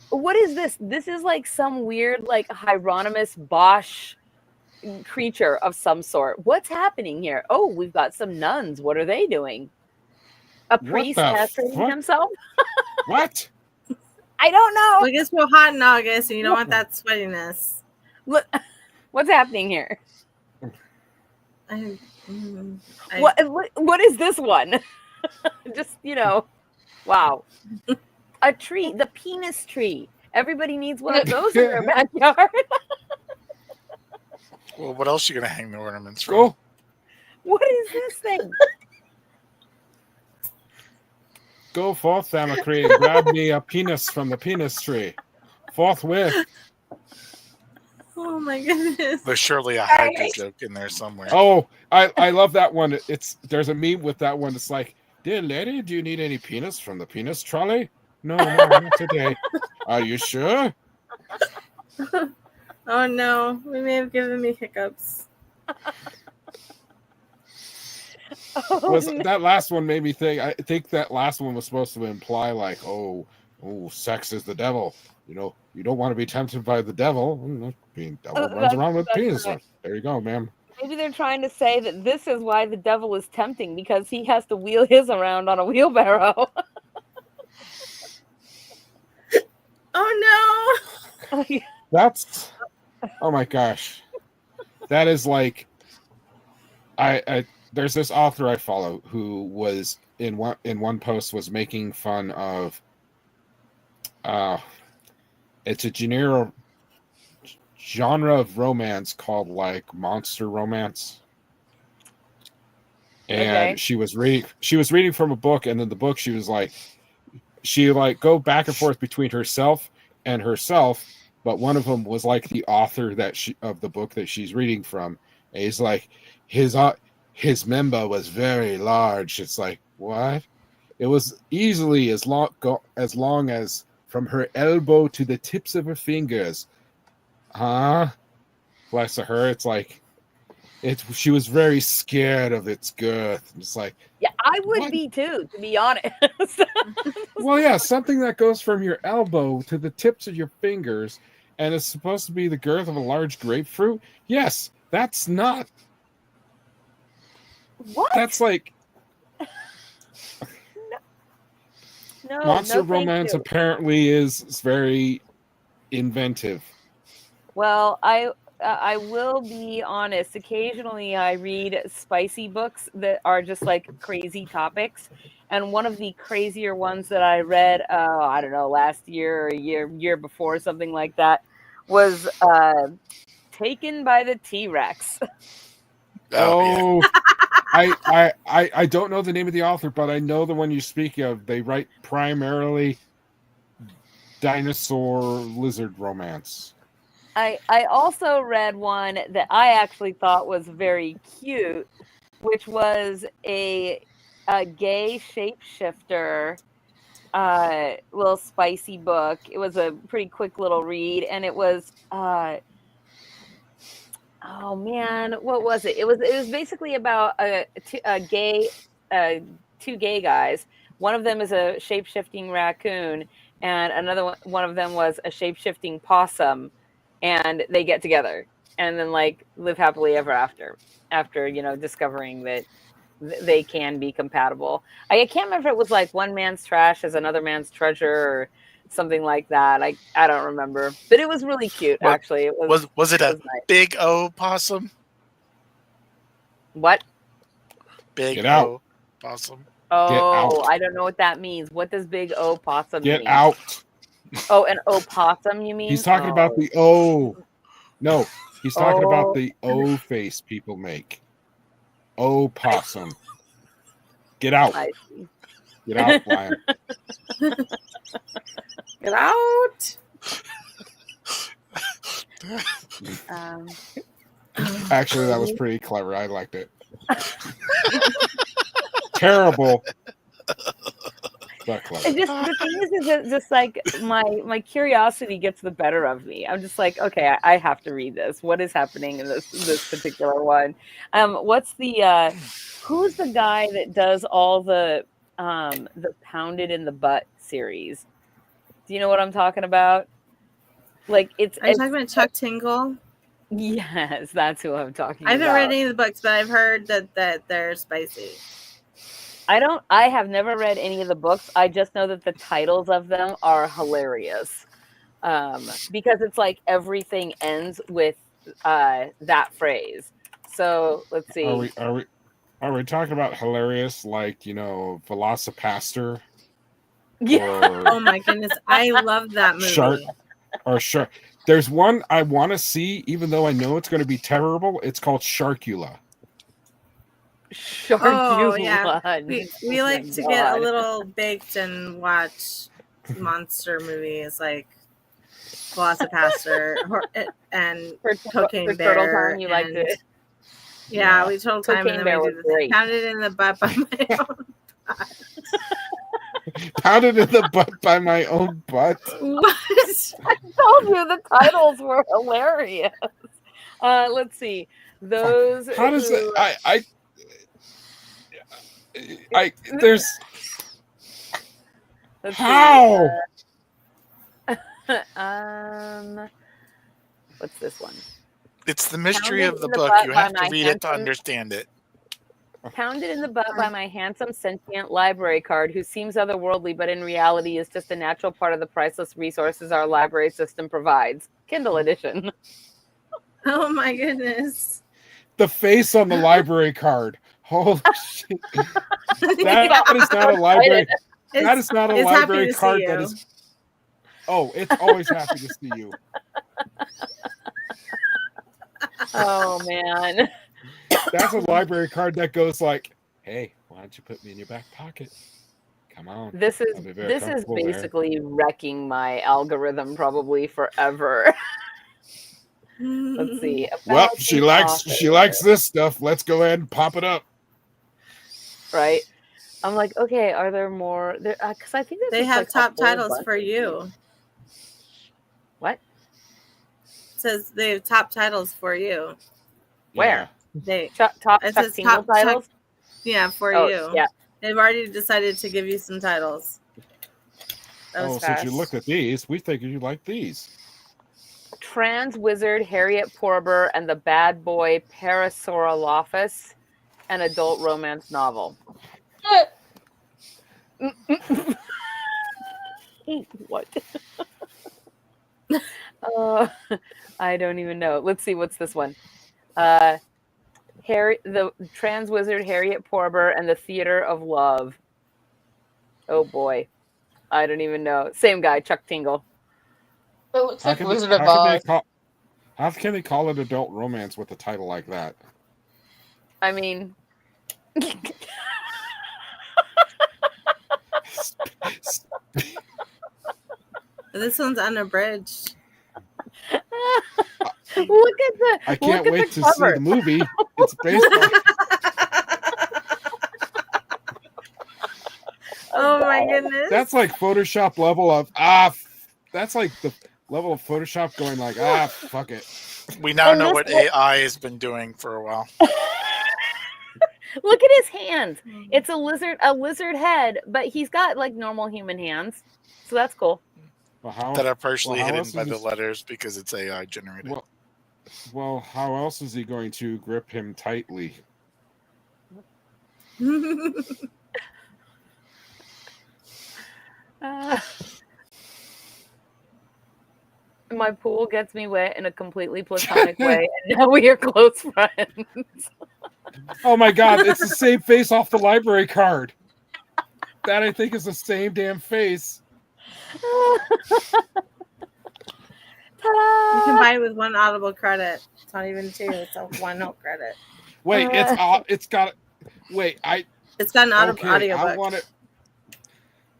What is this? This is like some weird, like Hieronymus Bosch creature of some sort. What's happening here? Oh, we've got some nuns. What are they doing? A priest castrating himself? What? I don't know. Well, it gets real hot in August, and you don't want that sweatiness. Look, what's happening here? What is this one? Just, wow. A tree, the penis tree. Everybody needs one of those in their backyard. Well, what else are you going to hang the ornaments from? Cool. What is this thing? Go forth, Thamacree, and grab me a penis from the penis tree. Forthwith. Oh my goodness. There's surely a Hydra joke in there somewhere. Oh, I love that one. There's a meme with that one. It's like, dear lady, do you need any penis from the penis trolley? No, not today. Are you sure? Oh no, we may have given me hiccups. That last one made me think. I think that last one was supposed to imply like, oh, sex is the devil. You don't want to be tempted by the devil. Being devil runs around with penis. Right. There you go, ma'am. Maybe they're trying to say that this is why the devil is tempting, because he has to wheel his around on a wheelbarrow. Oh no! That's, oh my gosh, that is like, I there's this author I follow who was in one post was making fun of, it's a genre of romance called like monster romance. And she was reading from a book, and in the book she go back and forth between herself and herself, but one of them was like the author of the book that she's reading from. And he's like, his member was very large. It's like, what? It was easily as long as from her elbow to the tips of her fingers. Huh? bless her. It's like she was very scared of its girth. It's like, Yeah, I would what? be too, to be honest. Well, yeah, something that goes from your elbow to the tips of your fingers and is supposed to be the girth of a large grapefruit. Yes, that's not. What? That's like No, monster no, thank romance you. apparently is very inventive. Well, I will be honest. Occasionally, I read spicy books that are just like crazy topics, and one of the crazier ones that I read, I don't know, last year or year before, something like that, was Taken by the T-Rex. Oh, yeah. I don't know the name of the author, but I know the one you speak of. They write primarily dinosaur lizard romance. I also read one that I actually thought was very cute, which was a gay shapeshifter little spicy book. It was a pretty quick little read, and it was oh man, what was it? It was basically about two gay guys. One of them is a shape-shifting raccoon, and another one of them was a shape-shifting possum, and they get together and then like live happily ever after discovering that they can be compatible. I can't remember if it was like one man's trash is another man's treasure or something like that. I don't remember, but it was really cute. Actually, it was it a nice. big O possum? What? Big Get out. O possum. Oh, I don't know what that means. What does big O possum mean? Get out. Oh, an opossum, you mean? He's talking about the O. No, he's talking about the O face people make. Opossum. Get out. I see. Get out, Lion. Get out. Actually, that was pretty clever. I liked it. Terrible. But clever. It just the thing is just like my curiosity gets the better of me. I'm just like, okay, I have to read this. What is happening in this particular one? What's the who's the guy that does all the Pounded in the Butt series? Do you know what I'm talking about? Like Are you talking about Chuck Tingle? Yes, that's who I'm talking I about. haven't read any of the books, but I've heard that they're spicy. I have never read any of the books. I just know that the titles of them are hilarious. Because it's like everything ends with that phrase. So let's see. Are we talking about hilarious like, Velocipaster? Yeah. Oh my goodness. I love that movie. Shark. There's one I want to see, even though I know it's going to be terrible. It's called Sharkula. Oh yeah, we like to get a little baked and watch monster movies like Velocipaster and Cocaine Bear. Turtle Time, you liked it. Yeah, we Turtle Time, and then we do the Pounded in the Butt by my own butt. Pounded in the butt by my own butt. What? I told you the titles were hilarious. Let's see. Those. How does it? There's Let's how see, what's this one? It's the mystery Pounded of the in the book. butt You by have to my read it to handsome- understand it. Pounded in the butt by my handsome sentient library card who seems otherworldly but in reality is just a natural part of the priceless resources our library system provides. Kindle edition. Oh my goodness. the face on the library card. Holy shit. That is not a library. That is not a library card that is. Oh, it's always happy to see you. Oh man. That's a library card that goes like, hey, why don't you put me in your back pocket? Come on. This is basically wrecking my algorithm probably forever. Let's see. Well, she likes this stuff. Let's go ahead and pop it up. Right. I'm like, okay, are there more? Because I think they have top titles for you. What? says they have top titles for you. Where? They top it says Tingle titles? for Oh, you. yeah. They've already decided to give you some titles. That was fast. Since you looked at these, we think you like these. Trans Wizard Harriet Porber and the Bad Boy Parasaurolophus, an adult romance novel. What? I don't even know. Let's see. What's this one? The Trans Wizard Harriet Porber and the Theater of Love. Oh boy, I don't even know. Same guy, Chuck Tingle. It looks like Wizard of Oz. How can they call it adult romance with a title like that? I mean, this one's unabridged. Look at the. I can't wait to see the movie. It's based on. Oh my goodness! That's like Photoshop level of That's like the level of Photoshop going like fuck it. We now know what AI has been doing for a while. Look at his hands. It's a lizard head, but he's got like normal human hands, so that's cool. That are partially hidden by the letters because it's AI generated. Well, how else is he going to grip him tightly? My pool gets me wet in a completely platonic way, and now we are close friends. Oh my god, it's the same face off the library card. That I think is the same damn face. You can buy it with one Audible credit. It's not even two. It's a one note credit. Wait, it's got an audiobook.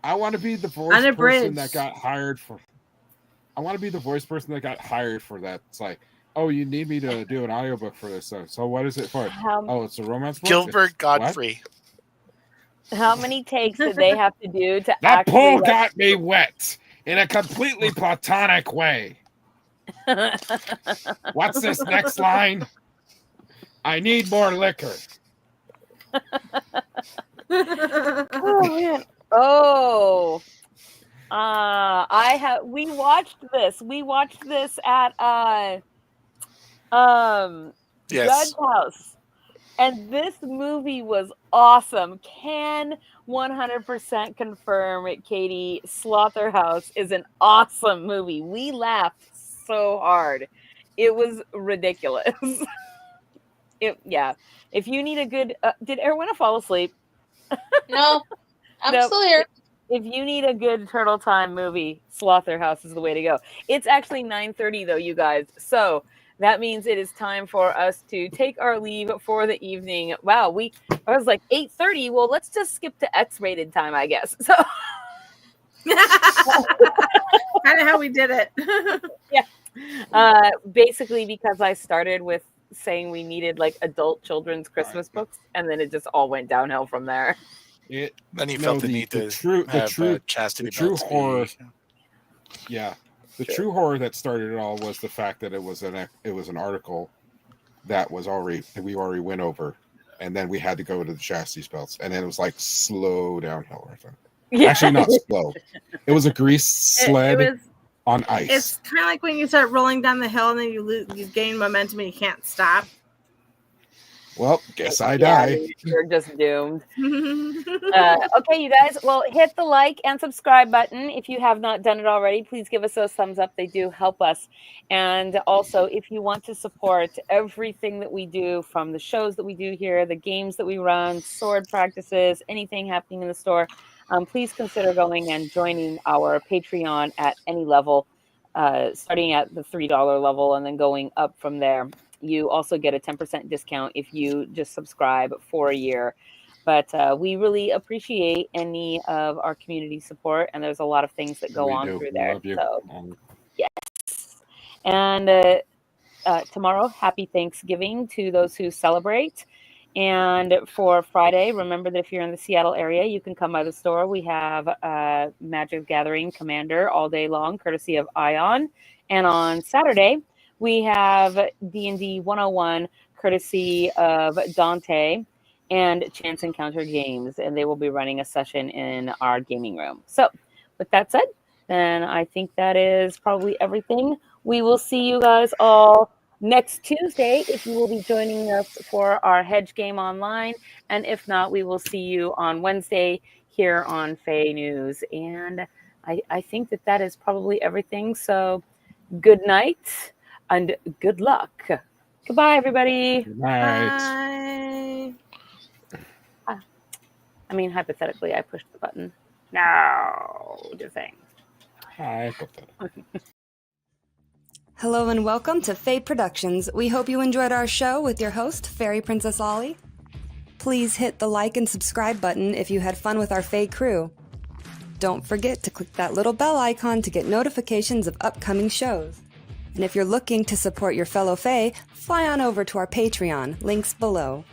I want to be the voice person that got hired for. I want to be the voice person that got hired for that. It's like, oh, you need me to do an audiobook for this. So what is it for? It's a romance book? Gilbert Godfrey. What? How many takes did they have to do to that pool got me wet in a completely platonic way. What's this next line? I need more liquor. Oh man. Oh. We watched this at Judge House. And this movie was awesome. Can 100% confirm, Katie, Slaughterhouse is an awesome movie. We laughed so hard. It was ridiculous. If you need a good did Erwin fall asleep? No, I'm still here. If you need a good turtle time movie, Slaughterhouse is the way to go. It's actually 9:30 though, you guys. So that means it is time for us to take our leave for the evening. Wow, I was like 8:30. Well, let's just skip to X-rated time, I guess. So kind of how we did it. Yeah. Basically because I started with saying we needed like adult children's Christmas books, and then it just all went downhill from there. Then he felt the need to have chastity belts. Horror. Yeah, the true horror that started it all was the fact that it was an article that we already went over, and then we had to go to the chastity belts, and then it was like slow downhill. I think. Yeah. Actually, not slow. It was a grease sled on ice. It's kind of like when you start rolling down the hill and then you gain momentum and you can't stop. Well, guess I die. You're just doomed. Okay, you guys. Well, hit the like and subscribe button. If you have not done it already, please give us those thumbs up. They do help us. And also, if you want to support everything that we do, from the shows that we do here, the games that we run, sword practices, anything happening in the store, please consider going and joining our Patreon at any level, starting at the $3 level and then going up from there. You also get a 10% discount if you just subscribe for a year. But we really appreciate any of our community support, and there's a lot of things that go on through there. So, yes. And tomorrow, happy Thanksgiving to those who celebrate. And for Friday, remember that if you're in the Seattle area, you can come by the store. We have MtG Commander all day long, courtesy of Ion. And on Saturday, we have D&D 101, courtesy of Dante and Chance Encounter Games, and they will be running a session in our gaming room. So, with that said, then I think that is probably everything. We will see you guys all next Tuesday if you will be joining us for our Hedge game online, and if not, we will see you on Wednesday here on FAE News. And I think that is probably everything. So, good night and good luck. Goodbye, everybody. Good night. Bye. I mean, hypothetically, I pushed the button. No, just saying. Hello and welcome to Fairy Productions. We hope you enjoyed our show with your host, Fairy Princess Ollie. Please hit the like and subscribe button if you had fun with our Fae crew. Don't forget to click that little bell icon to get notifications of upcoming shows. And if you're looking to support your fellow Fae, fly on over to our Patreon, links below.